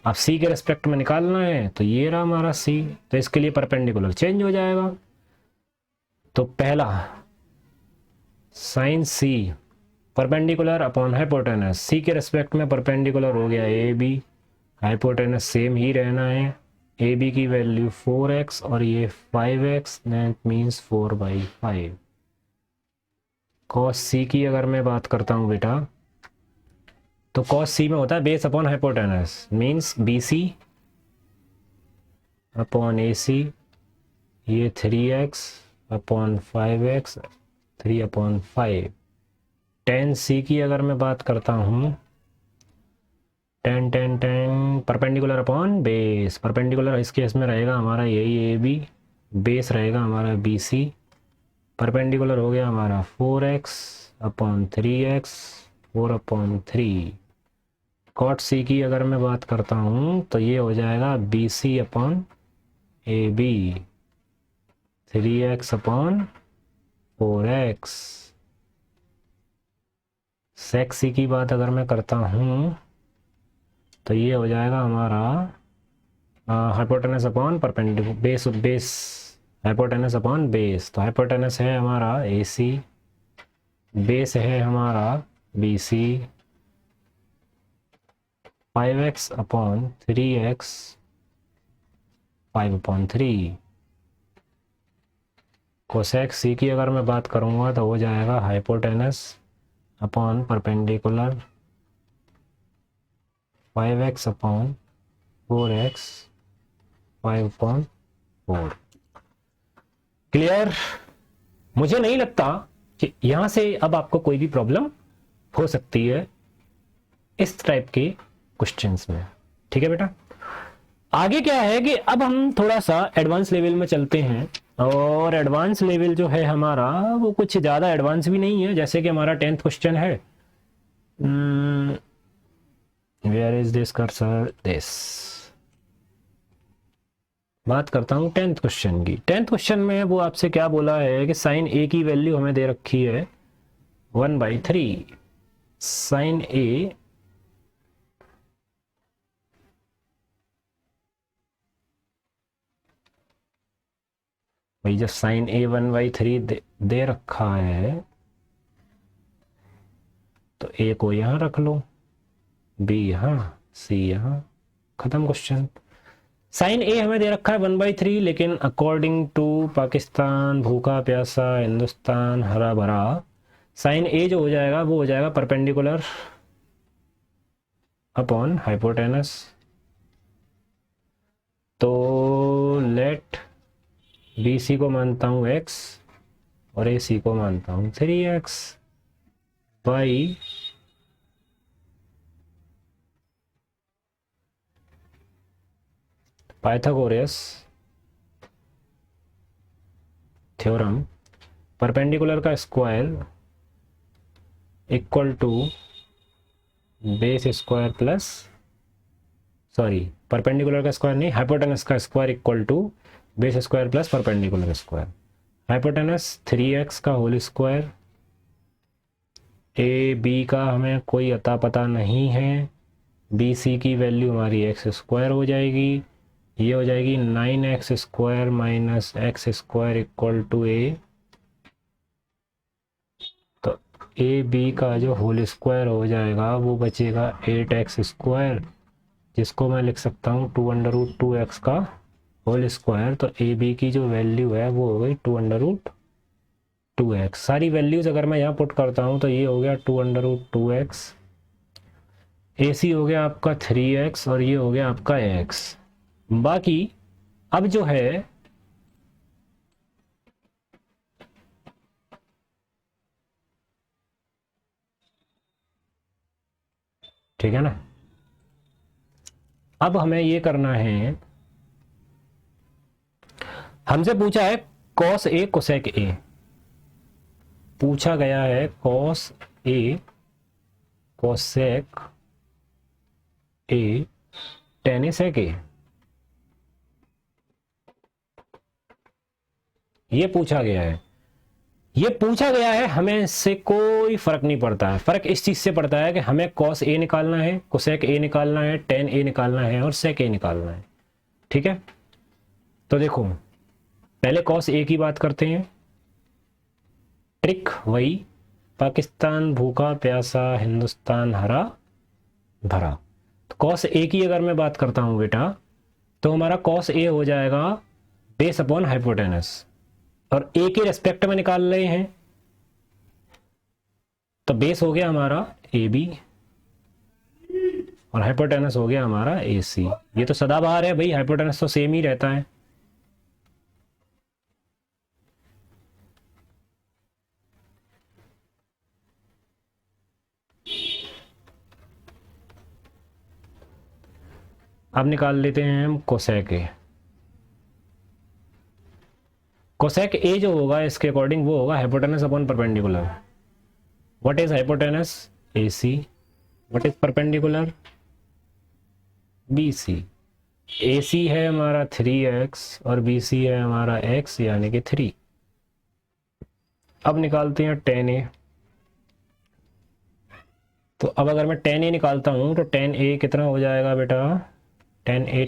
अब सी के रेस्पेक्ट में निकालना है तो ये रहा हमारा सी, तो इसके लिए परपेंडिकुलर चेंज हो जाएगा। तो पहला sine C perpendicular upon hypotenuse, C के रेस्पेक्ट में परपेंडिकुलर हो गया ए बी, हाइपोटेनस सेम ही रहना है। ए बी की वैल्यू 4x और ये 5x, दैट मीन्स 4/5। कॉस सी की अगर मैं बात करता हूँ बेटा, तो कॉस सी में होता है base upon hypotenuse, means B C upon A C, ये 3x अपॉन 5x, 3/5। टेन सी की अगर मैं बात करता हूँ, ten ten ten perpendicular upon base, perpendicular इस केस में रहेगा हमारा यही ए बी, बेस रहेगा हमारा बी सी। परपेंडिकुलर हो गया हमारा 4x upon 3x, 4/3। Cot C की अगर मैं बात करता हूँ तो ये हो जाएगा B C upon A B, 3x upon 4x। Sec C की बात अगर मैं करता हूँ तो ये हो जाएगा हमारा hypotenuse upon perpendicular base, base hypotenuse upon base. तो हाइपोटेनस है हमारा ए सी, बेस है हमारा B C, 5x upon 3x, 5/3। Cosec C की अगर मैं बात करूँगा तो हो जाएगा hypotenuse upon perpendicular 5x upon 4x, 5/4। Clear? मुझे नहीं लगता कि यहाँ से अब आपको कोई भी प्रॉब्लम हो सकती है इस टाइप के क्वेश्चंस में। ठीक है बेटा, आगे क्या है कि अब हम थोड़ा सा एडवांस लेवल में चलते हैं। और एडवांस लेवल जो है हमारा वो कुछ ज़्यादा एडवांस भी नहीं है। जैसे कि हमारा 10th क्वेश्चन है, where is this cursor, this बात करता हूँ 10th क्वेश्चन की। 10th क्वेश्चन में वो आपसे क्या बोला है कि साइन ए की वैल्यू हमें दे रखी है 1/3। साइन ए भाई जब साइन ए 1/3 दे रखा है तो ए को यहाँ रख लो, बी यहाँ, सी यहाँ, खत्म क्वेश्चन। साइन ए हमें दे रखा है 1/3, लेकिन अकॉर्डिंग टू पाकिस्तान भूखा प्यासा हिंदुस्तान हरा भरा, साइन ए जो हो जाएगा वो हो जाएगा परपेंडिकुलर अपॉन हाइपोटेनस। तो लेट बी सी को मानता हूँ x और ए सी को मानता हूँ 3x by Pythagoras theorem, perpendicular का square equal to base square plus, sorry perpendicular का स्क्वायर नहीं, हाइपोटेनस का square equal to base square plus perpendicular square. Hypotenuse 3x का होल स्क्वायर, ए बी का हमें कोई अता पता नहीं है, बी सी की वैल्यू हमारी एक्स स्क्वायर हो जाएगी, ये हो जाएगी 9x square minus X square equal to A. तो ए बी का जो होल स्क्वायर हो जाएगा वो बचेगा 8x स्क्वायर, जिसको मैं लिख सकता हूँ 2√2x का होल स्क्वायर। तो ए बी की जो वैल्यू है वो हो गई 2√2x। सारी वैल्यूज अगर मैं यहाँ पुट करता हूँ तो ये हो गया 2√2x, ए सी हो गया आपका 3x और ये हो गया आपका x। बाकी अब जो है ठीक है ना, अब हमें ये करना है, हमसे पूछा है कॉस ए कोसेक ए, पूछा गया है cos A cosec A tan A sec A, ये पूछा गया है। ये पूछा गया है, हमें इससे कोई फर्क नहीं पड़ता है। फर्क इस चीज से पड़ता है कि हमें कॉस ए निकालना है, कोसेक ए निकालना है, टेन ए निकालना है और सेक ए निकालना है। ठीक है, तो देखो पहले कॉस ए की बात करते हैं। ट्रिक वही, पाकिस्तान भूखा प्यासा हिंदुस्तान हरा भरा। तो कॉस ए की अगर मैं बात करता हूं बेटा, तो हमारा कॉस ए हो जाएगा बेस अपॉन हाइपोटेनस, और ए के रेस्पेक्ट में निकाल रहे हैं तो बेस हो गया हमारा ए बी और हाइपोटेनस हो गया हमारा ए सी। ये तो सदाबहार है भाई, हाइपोटेनस तो सेम ही रहता है। अब निकाल लेते हैं हम कोसेक ए। कोसेक ए जो होगा इसके अकॉर्डिंग वो होगा hypotenuse upon perpendicular. What is hypotenuse? A C. What is perpendicular? B C. A C है हमारा 3x और बी सी है हमारा x यानी कि 3। अब निकालते हैं tan a। तो अब अगर मैं tan a निकालता हूं तो tan a कितना हो जाएगा बेटा? tan a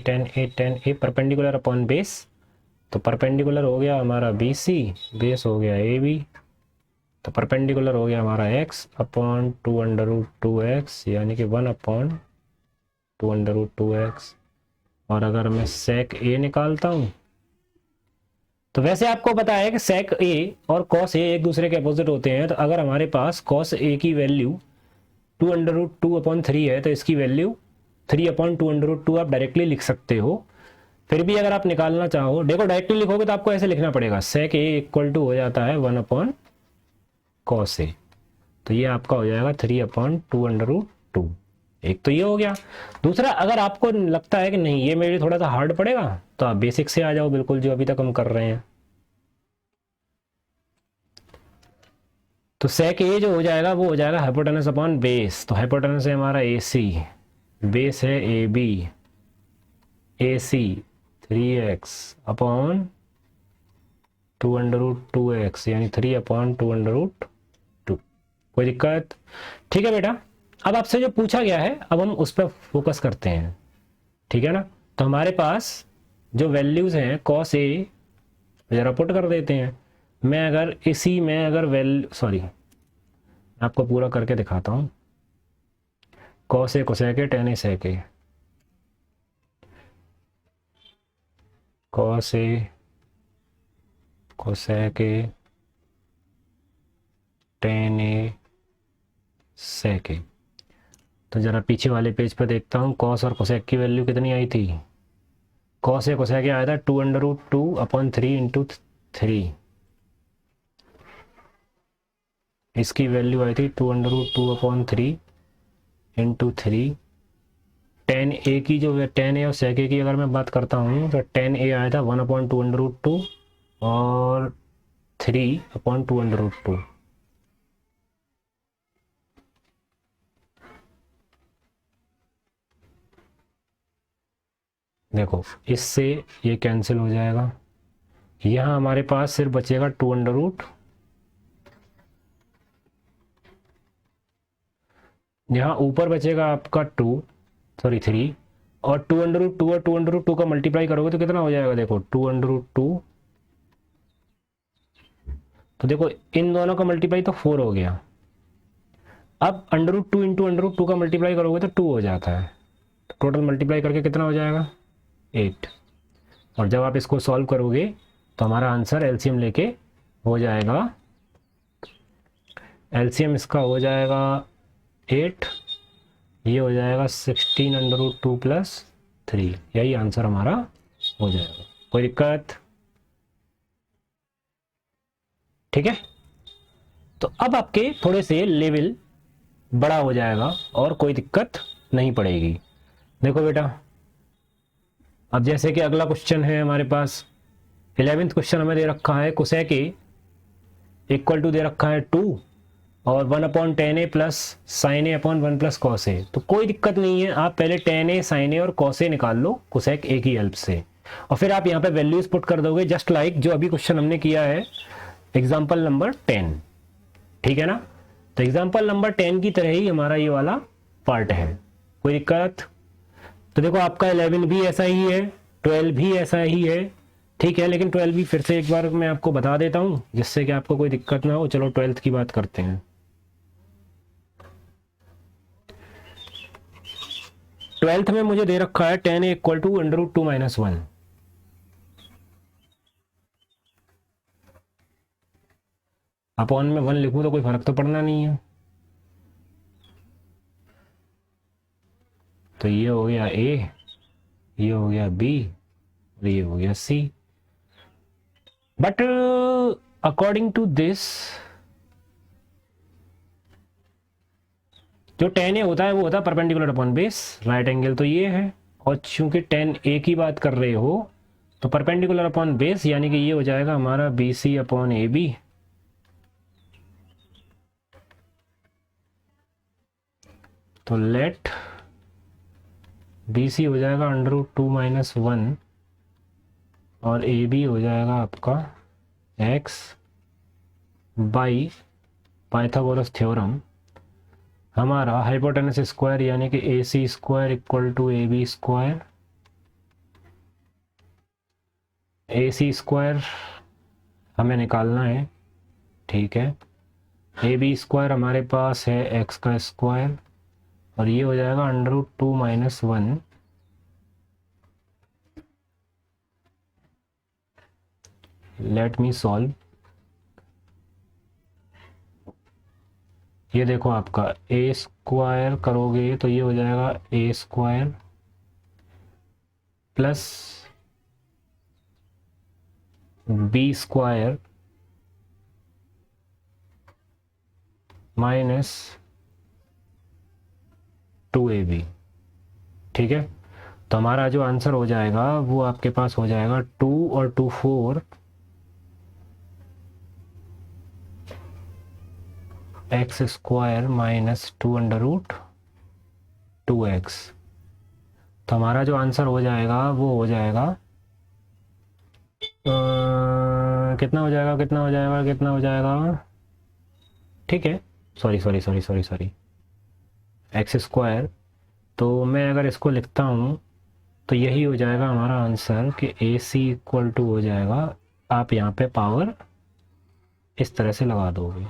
perpendicular upon base, तो परपेंडिकुलर हो गया हमारा बी सी, बेस हो गया ए बी, तो परपेंडिकुलर हो गया हमारा x अपॉन 2√2x यानी कि 1/2√2x। और अगर मैं सेक ए निकालता हूं तो वैसे आपको पता है कि सेक ए और कॉस ए एक दूसरे के अपोजिट होते हैं। तो अगर हमारे पास कॉस ए की वैल्यू 2√2/3 है तो इसकी वैल्यू 3/2√2 आप डायरेक्टली लिख सकते हो। फिर भी अगर आप निकालना चाहो, देखो डायरेक्टली लिखोगे तो आपको ऐसे लिखना पड़ेगा, सेक ए इक्वल टू हो जाता है 1/cos ए, तो ये आपका हो जाएगा 3/2√2। एक तो ये हो गया। दूसरा, अगर आपको लगता है कि नहीं ये मेरे थोड़ा सा हार्ड पड़ेगा तो आप बेसिक से आ जाओ, बिल्कुल जो अभी तक हम कर रहे हैं। तो सेक ए जो हो जाएगा वो हो जाएगा हाइपोटेनस अपॉन बेस। तो हाइपोटेनस है हमारा ए सी, बेस है ए B, A C 3x upon 2√2x यानी 3/2√2। कोई दिक्कत? ठीक है बेटा, अब आपसे जो पूछा गया है अब हम उस पर फोकस करते हैं, ठीक है ना। तो हमारे पास जो वैल्यूज़ हैं cos A ज़रा पुट कर देते हैं। मैं अगर इसी में अगर आपको पूरा करके दिखाता हूँ। cos A cosec A tan A sec A, cos A cosec A tan A sec A। तो ज़रा पीछे वाले पेज पर देखता हूँ cos और cosec की वैल्यू कितनी आई थी। cos A cosec A आया था 2√2/3 × 3। इसकी वैल्यू आई थी 2√2/3 × 3। tan A की जो tan A और sec A की अगर मैं बात करता हूँ तो tan A आया था 1/2√2 और 3/2√2। देखो इससे ये कैंसिल हो जाएगा, यहाँ हमारे पास सिर्फ बचेगा 2 यहाँ ऊपर बचेगा आपका 3 और 2√2 और 2√2 का मल्टीप्लाई करोगे तो कितना हो जाएगा। देखो 2√2, तो देखो इन दोनों का मल्टीप्लाई तो 4 हो गया। अब √2 इंटू √2 का मल्टीप्लाई करोगे तो 2 हो जाता है। तो टोटल मल्टीप्लाई करके कितना हो जाएगा 8। और जब आप इसको सॉल्व करोगे तो हमारा आंसर एलसीएम लेके हो जाएगा, एलसीएम इसका हो जाएगा 8, ये हो जाएगा 16√2 + 3। यही आंसर हमारा हो जाएगा। कोई दिक्कत? ठीक है, तो अब आपके थोड़े से लेवल बड़ा हो जाएगा और कोई दिक्कत नहीं पड़ेगी। देखो बेटा, अब जैसे कि अगला क्वेश्चन है हमारे पास 11th क्वेश्चन हमें दे रखा है cosec A इक्वल टू दे रखा है 2 और 1/tan A plus sin A upon 1 + cos A। तो कोई दिक्कत नहीं है, आप पहले tan A sin A और cos A निकाल लो cosec A की हेल्प से और फिर आप यहाँ पे वैल्यूज पुट कर दोगे जस्ट लाइक जो अभी क्वेश्चन हमने किया है एग्जाम्पल नंबर 10। ठीक है ना, तो एग्जाम्पल नंबर 10 की तरह ही हमारा ये वाला पार्ट है। कोई दिक्कत? तो देखो आपका 11 भी ऐसा ही है, 12 भी ऐसा ही है, ठीक है। लेकिन 12 भी फिर से एक बार मैं आपको बता देता हूँ जिससे कि आपको कोई दिक्कत ना हो। चलो 12th की बात करते हैं। 12th में मुझे दे रखा है tan A equal to √2 - 1। Upon में 1 लिखूं तो कोई फर्क तो पड़ना नहीं है। तो ये हो गया A, ये हो गया B और ये हो गया C। But according to this जो tan A होता है वो होता है perpendicular upon base right angle, तो ये है। और चूंकि tan A की बात कर रहे हो तो परपेंडिकुलर अपॉन बेस यानी कि ये हो जाएगा हमारा BC अपॉन AB। तो लेट BC हो जाएगा √2 - 1 और AB हो जाएगा आपका x बाई पाइथागोरस थ्योरम हमारा हाइपोटेनस स्क्वायर यानी कि AC square equal to AB square. AC square हमें निकालना है, ठीक है। AB स्क्वायर हमारे पास है x का स्क्वायर और ये हो जाएगा √2 - 1 लेट मी सॉल्व। ये देखो आपका A स्क्वायर करोगे तो ये हो जाएगा A square plus B square minus 2AB। ठीक है, तो हमारा जो आंसर हो जाएगा वो आपके पास हो जाएगा 2 और 2 4 x स्क्वायर माइनस 2 √2x। तो हमारा जो आंसर हो जाएगा वो हो जाएगा कितना हो जाएगा, कितना हो जाएगा, कितना हो जाएगा, ठीक है, sorry sorry sorry sorry sorry, x square. तो मैं अगर इसको लिखता हूँ तो यही हो जाएगा हमारा आंसर कि ए सी इक्वल टू हो जाएगा, आप यहाँ पे पावर इस तरह से लगा दोगे,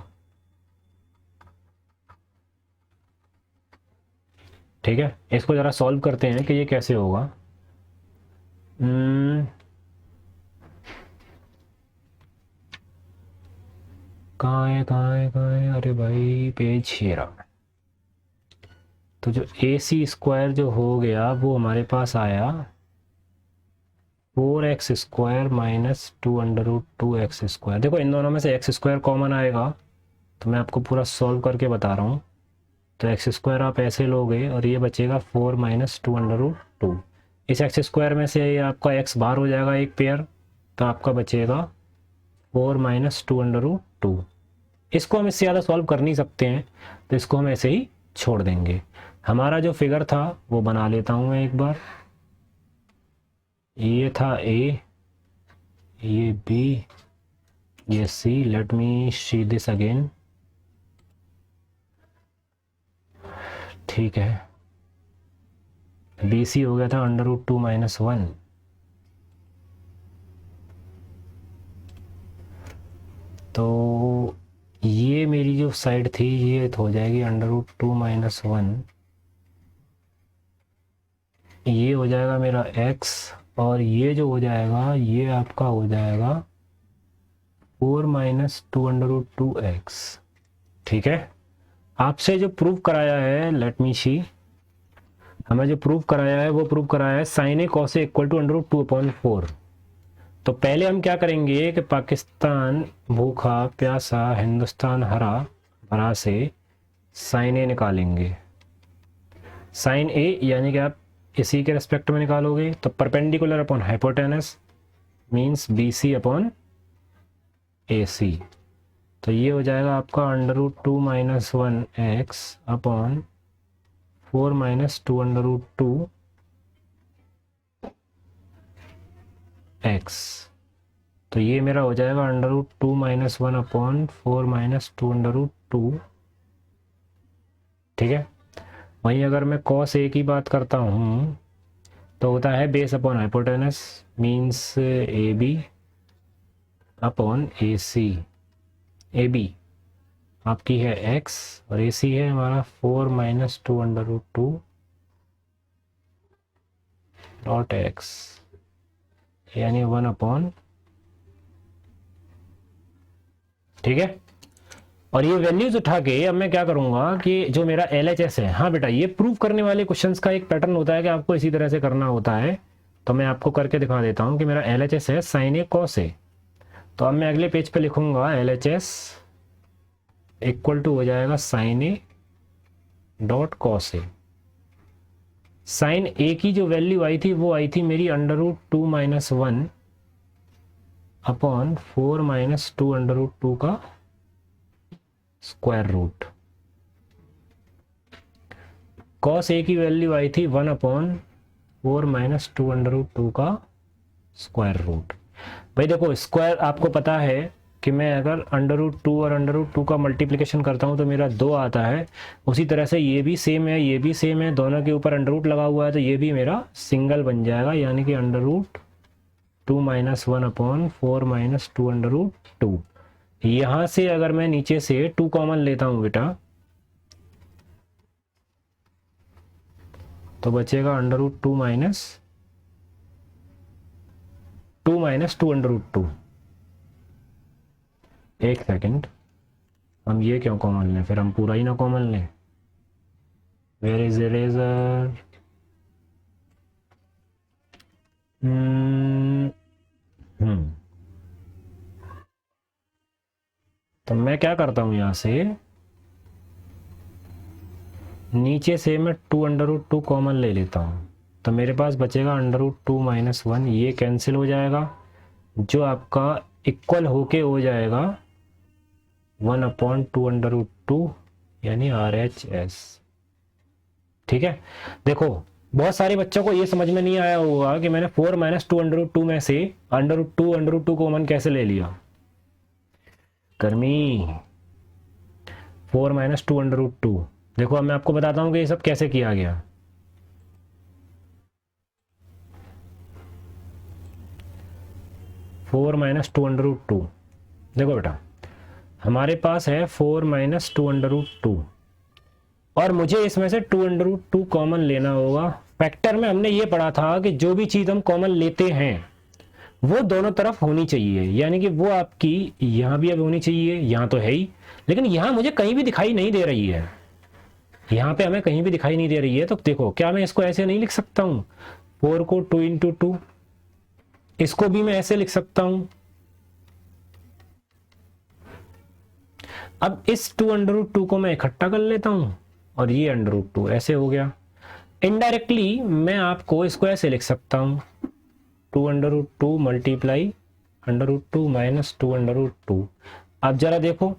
ठीक है। इसको ज़रा सॉल्व करते हैं कि ये कैसे होगा। कहाँ है, कहाँ है, कहाँ है, अरे भाई पेज 13। तो जो ए सी स्क्वायर जो हो गया वो हमारे पास आया 4x स्क्वायर माइनस 2√2x²। देखो इन दोनों में से एक्स स्क्वायर कॉमन आएगा, तो मैं आपको पूरा सॉल्व करके बता रहा हूँ। तो एक्स स्क्वायर आप ऐसे लोगे और ये बचेगा 4 माइनस 2√2। इस एक्स स्क्वायर में से आपका एक्स बाहर हो जाएगा एक पेयर, तो आपका बचेगा 4 माइनस 2√2। इसको हम इससे ज़्यादा सॉल्व कर नहीं सकते हैं, तो इसको हम ऐसे ही छोड़ देंगे। हमारा जो फिगर था वो बना लेता हूँ मैं एक बार। ये था ए, ये बी, ये C. Let me see this again, ठीक है। बी सी हो गया था √2 - 1, तो ये मेरी जो साइड थी ये हो जाएगी √2 - 1, ये हो जाएगा मेरा x, और ये जो हो जाएगा ये आपका हो जाएगा 4 माइनस 2√2x, ठीक है। आपसे जो प्रूव कराया है, लेट मी सी, हमें जो प्रूव कराया है वो प्रूव कराया है sine A cos A equal to √2/4। तो पहले हम क्या करेंगे कि पाकिस्तान भूखा प्यासा हिंदुस्तान हरा भरा से साइन ए निकालेंगे। साइन ए यानी कि आप इसी के रेस्पेक्ट में निकालोगे, तो perpendicular upon hypotenuse means B C upon A C. तो ये हो जाएगा आपका √2 - 1x अपॉन 4 माइनस 2√2x। तो ये मेरा हो जाएगा √2 - 1 अपॉन 4 माइनस 2√2, ठीक है। वहीं अगर मैं कॉस ए की बात करता हूँ तो होता है base upon hypotenuse means A B upon A C. A B आपकी है x और ए सी है हमारा 4 माइनस 2√2.x, यानी 1/, ठीक है। और ये वैल्यूज उठा के अब मैं क्या करूंगा कि जो मेरा LHS है, हाँ बेटा ये प्रूव करने वाले क्वेश्चंस का एक पैटर्न होता है कि आपको इसी तरह से करना होता है। तो मैं आपको करके दिखा देता हूँ कि मेरा LHS है साइन ए कॉस ए। तो अब मैं अगले पेज पे लिखूंगा LHS इक्वल टू हो जाएगा sine A dot cos A. Sine A की जो वैल्यू आई थी वो आई थी मेरी √2 - 1 अपॉन 4 माइनस 2√2 का स्क्वायर रूट। कॉस ए की वैल्यू आई थी 1/4 माइनस 2√2 का स्क्वायर रूट। भाई देखो स्क्वायर आपको पता है कि मैं अगर √2 और √2 का मल्टीप्लिकेशन करता हूँ तो मेरा 2 आता है। उसी तरह से ये भी सेम है, ये भी सेम है, दोनों के ऊपर √ लगा हुआ है, तो ये भी मेरा सिंगल बन जाएगा, यानी कि √2 - 1/4 माइनस 2√2। यहाँ से अगर मैं नीचे से 2 कॉमन लेता हूँ बेटा तो बचेगा √2 माइनस 2√2। एक सेकंड, हम ये क्यों कॉमन लें, फिर हम पूरा ही ना कॉमन लें। Where is eraser? तो मैं क्या करता हूँ, यहाँ से नीचे से मैं 2√2 कॉमन ले लेता हूँ, तो मेरे पास बचेगा √2 - 1, ये कैंसिल हो जाएगा, जो आपका इक्वल होके हो जाएगा 1/2√2 यानी RHS, ठीक है। देखो बहुत सारे बच्चों को ये समझ में नहीं आया होगा कि मैंने 4 minus two under root two में से अंडर रूट टू कॉमन कैसे ले लिया। गर्मी 4 minus two under root two, देखो अब मैं आपको बताता हूँ कि ये सब कैसे किया गया। Four minus two under root two, देखो बेटा हमारे पास है 4 minus two under root two और मुझे इसमें से two under root two common लेना होगा। फैक्टर में हमने ये पढ़ा था कि जो भी चीज़ हम कॉमन लेते हैं वो दोनों तरफ होनी चाहिए, यानी कि वो आपकी यहाँ भी अब होनी चाहिए, यहाँ तो है ही, लेकिन यहाँ मुझे कहीं भी दिखाई नहीं दे रही है, यहाँ पे हमें कहीं भी दिखाई नहीं दे रही है। तो देखो क्या मैं इसको ऐसे नहीं लिख सकता हूँ, 4 को 2 इंटू टू, इसको भी मैं ऐसे लिख सकता हूं। अब इस टू अंडर रूट टू को मैं इकट्ठा कर लेता हूं और ये अंडर रूट टू ऐसे हो गया। इनडायरेक्टली मैं आपको इसको ऐसे लिख सकता हूं, two under root two multiply under root two minus two under root two. अब जरा देखो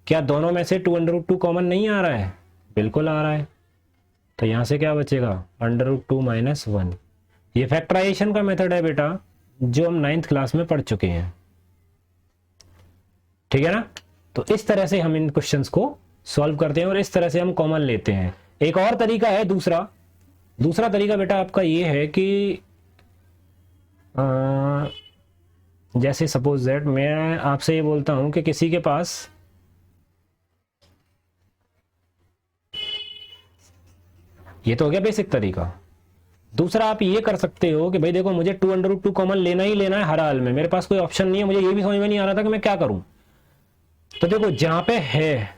क्या दोनों में से two under root two common नहीं आ रहा है, बिल्कुल आ रहा है। तो यहां से क्या बचेगा, under root two minus one. ये फैक्टराइजेशन का मेथड है बेटा जो हम 9th क्लास में पढ़ चुके हैं, ठीक है ना। तो इस तरह से हम इन क्वेश्चंस को सॉल्व करते हैं और इस तरह से हम कॉमन लेते हैं। एक और तरीका है, दूसरा तरीका बेटा आपका ये है कि जैसे सपोज दैट मैं आपसे ये बोलता हूं कि किसी के पास ये तो हो गया बेसिक तरीका। दूसरा आप ये कर सकते हो कि भाई देखो मुझे two under root two common लेना ही लेना है हर हाल में, मेरे पास कोई ऑप्शन नहीं है, मुझे ये भी समझ में नहीं आ रहा था कि मैं क्या करूं। तो देखो जहां पे है,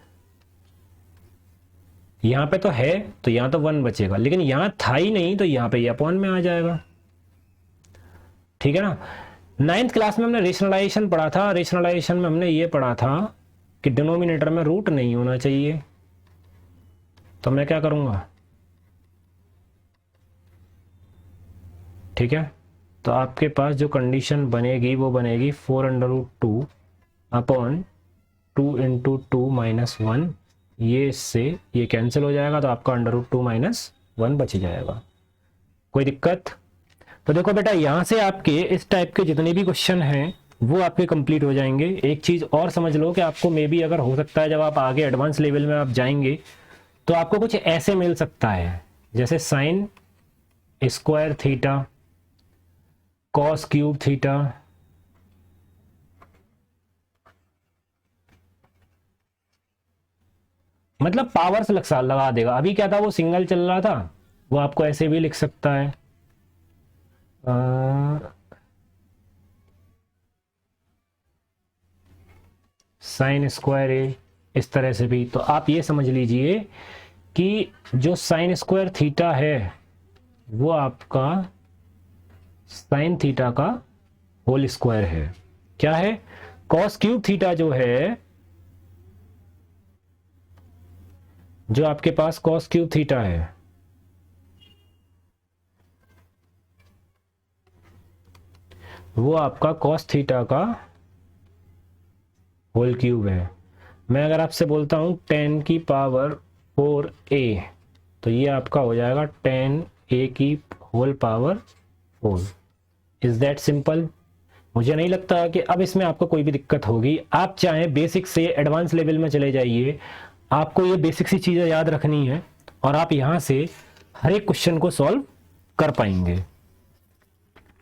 यहां पे तो है तो यहां तो वन बचेगा, लेकिन यहां था ही नहीं तो यहां पे ये अपॉन में आ जाएगा, ठीक है ना। 9th क्लास में हमने रेशनलाइजेशन पढ़ा था, रेशनलाइजेशन में हमने ये पढ़ा था कि डिनोमिनेटर में रूट नहीं होना चाहिए। तो मैं क्या करूंगा, ठीक है, तो आपके पास जो कंडीशन बनेगी वो बनेगी 4 under root two upon 2 into two minus one, ये इससे ये कैंसिल हो जाएगा तो आपका under root two minus one बच जाएगा। कोई दिक्कत। तो देखो बेटा यहाँ से आपके इस टाइप के जितने भी क्वेश्चन हैं वो आपके कंप्लीट हो जाएंगे। एक चीज़ और समझ लो कि आपको मे बी अगर हो सकता है जब आप आगे एडवांस लेवल में आप जाएंगे तो आपको कुछ ऐसे मिल सकता है जैसे sine square theta, cos cube theta, मतलब पावर्स लगा देगा। अभी क्या था वो सिंगल चल रहा था, वो आपको ऐसे भी लिख सकता है साइन स्क्वायर ए, इस तरह से भी। तो आप ये समझ लीजिए कि जो साइन स्क्वायर थीटा है वो आपका साइन थीटा का होल स्क्वायर है। क्या है, कॉस क्यूब थीटा जो है, जो आपके पास कॉस क्यूब थीटा है वो आपका कॉस थीटा का होल क्यूब है। मैं अगर आपसे बोलता हूं 10 की पावर 4a तो ये आपका हो जाएगा 10a की whole power 4। Is that simple. मुझे नहीं लगता कि अब इसमें आपको कोई भी दिक्कत होगी। आप चाहे बेसिक से एडवांस लेवल में चले जाइए, आपको ये बेसिक सी चीज़ें याद रखनी है और आप यहाँ से हर एक क्वेश्चन को सॉल्व कर पाएंगे।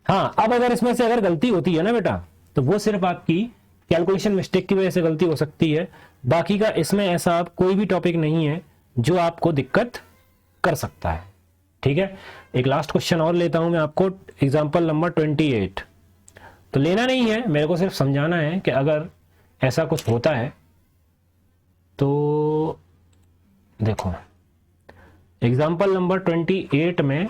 हाँ, अब अगर इसमें से अगर गलती होती है ना बेटा तो वो सिर्फ आपकी कैलकुलेशन मिस्टेक की वजह से गलती हो सकती है, बाकी का इसमें ऐसा कोई भी टॉपिक नहीं है जो आपको दिक्कत कर सकता है। ठीक है, एक लास्ट क्वेश्चन और लेता हूं मैं आपको, एग्जांपल नंबर 28। तो लेना नहीं है, मेरे को सिर्फ समझाना है कि अगर ऐसा कुछ होता है तो देखो एग्जांपल नंबर 28 में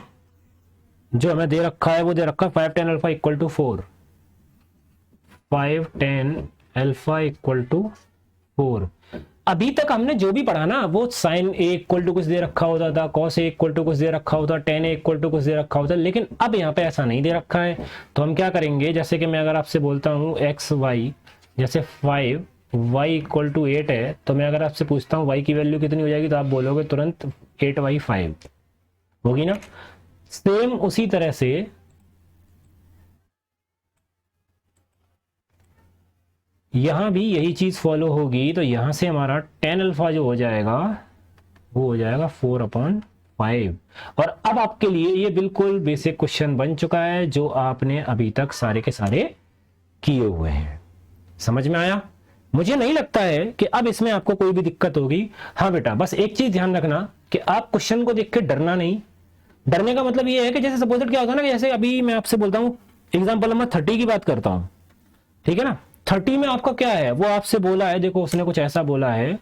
जो हमें दे रखा है वो दे रखा है 5 tan alpha equal to 4, 5 tan alpha equal to 4। अभी तक हमने जो भी पढ़ा ना वो साइन ए इक्वल टू कुछ दे रखा होता था, कॉस ए इक्वल टू कुछ दे रखा होता, tan ए इक्वल टू कुछ दे रखा होता, लेकिन अब यहाँ पे ऐसा नहीं दे रखा है। तो हम क्या करेंगे, जैसे कि मैं अगर आपसे बोलता हूँ एक्स वाई, जैसे 5 y इक्वल टू 8 है, तो मैं अगर आपसे पूछता हूँ y की वैल्यू कितनी हो जाएगी तो आप बोलोगे तुरंत 8y5 होगी ना। सेम उसी तरह से यहां भी यही चीज फॉलो होगी, तो यहां से हमारा tan अल्फा जो हो जाएगा वो हो जाएगा 4/5। और अब आपके लिए ये बिल्कुल बेसिक क्वेश्चन बन चुका है जो आपने अभी तक सारे के सारे किए हुए हैं। समझ में आया? मुझे नहीं लगता है कि अब इसमें आपको कोई भी दिक्कत होगी। हाँ बेटा, बस एक चीज ध्यान रखना कि आप क्वेश्चन को देख के डरना नहीं। डरने का मतलब ये है कि जैसे सपोज क्या होता है ना, जैसे अभी मैं आपसे बोलता हूँ एग्जाम्पल नंबर 30 की बात करता हूँ, ठीक है ना। 30 में आपका क्या है, वो आपसे बोला है, देखो उसने कुछ ऐसा बोला है,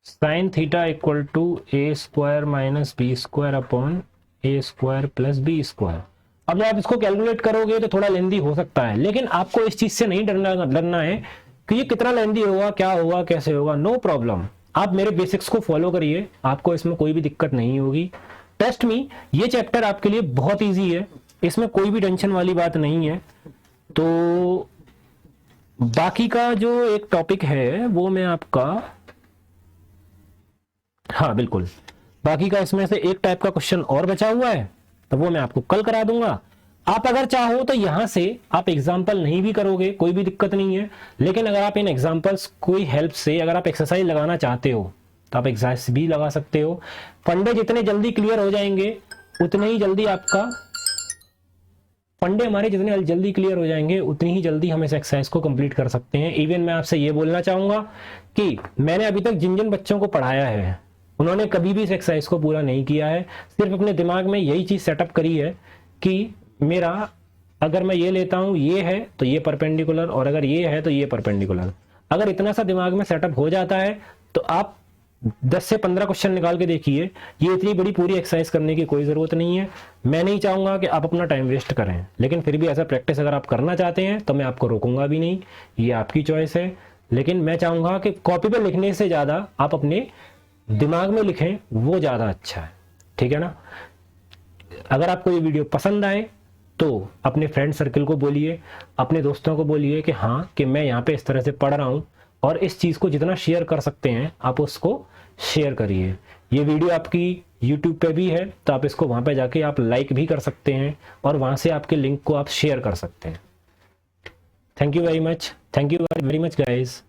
sine theta equal to A square minus B square upon A square plus B square. अब जब आप इसको कैलकुलेट करोगे तो थोड़ा लेंदी हो सकता है, लेकिन आपको इस चीज से नहीं डरना है कि ये कितना लेंदी होगा, क्या होगा, कैसे होगा। नो प्रॉब्लम, आप मेरे बेसिक्स को फॉलो करिए, आपको इसमें कोई भी दिक्कत नहीं होगी। ट्रस्ट मी, ये चैप्टर आपके लिए बहुत ईजी है, इसमें कोई भी टेंशन वाली बात नहीं है। तो बाकी का जो एक टॉपिक है वो मैं आपका, हाँ बिल्कुल, बाकी का इसमें से एक टाइप का क्वेश्चन और बचा हुआ है, तो वो मैं आपको कल करा दूंगा। आप अगर चाहो तो यहां से आप एग्जाम्पल नहीं भी करोगे, कोई भी दिक्कत नहीं है, लेकिन अगर आप इन एग्जाम्पल्स कोई हेल्प से अगर आप एक्सरसाइज लगाना चाहते हो तो आप एक्सरसाइज भी लगा सकते हो। फंडे जितने जल्दी क्लियर हो जाएंगे उतने ही जल्दी आपका, फंडे हमारे जितने जल्दी क्लियर हो जाएंगे उतनी ही जल्दी हम इस एक्सरसाइज को कंप्लीट कर सकते हैं। इवन मैं आपसे ये बोलना चाहूंगा कि मैंने अभी तक जिन जिन बच्चों को पढ़ाया है उन्होंने कभी भी इस एक्सरसाइज को पूरा नहीं किया है, सिर्फ अपने दिमाग में यही चीज सेटअप करी है कि मेरा अगर मैं ये लेता हूं ये है तो ये परपेंडिकुलर, और अगर ये है तो ये परपेंडिकुलर। अगर इतना सा दिमाग में सेटअप हो जाता है तो आप 10 से 15 क्वेश्चन निकाल के देखिए, ये इतनी बड़ी पूरी एक्सरसाइज करने की कोई जरूरत नहीं है। मैं नहीं चाहूंगा कि आप अपना टाइम वेस्ट करें, लेकिन फिर भी ऐसा प्रैक्टिस अगर आप करना चाहते हैं तो मैं आपको रोकूंगा भी नहीं, ये आपकी चॉइस है। लेकिन मैं चाहूंगा कि कॉपी पे लिखने से ज्यादा आप अपने दिमाग में लिखें, वो ज्यादा अच्छा है, ठीक है ना। अगर आपको ये वीडियो पसंद आए तो अपने फ्रेंड सर्कल को बोलिए, अपने दोस्तों को बोलिए कि हाँ कि मैं यहाँ पे इस तरह से पढ़ रहा हूँ, और इस चीज को जितना शेयर कर सकते हैं आप उसको शेयर करिए। ये वीडियो आपकी YouTube पे भी है तो आप इसको वहां पे जाके आप लाइक भी कर सकते हैं और वहां से आपके लिंक को आप शेयर कर सकते हैं। Thank you very much, thank you very much guys.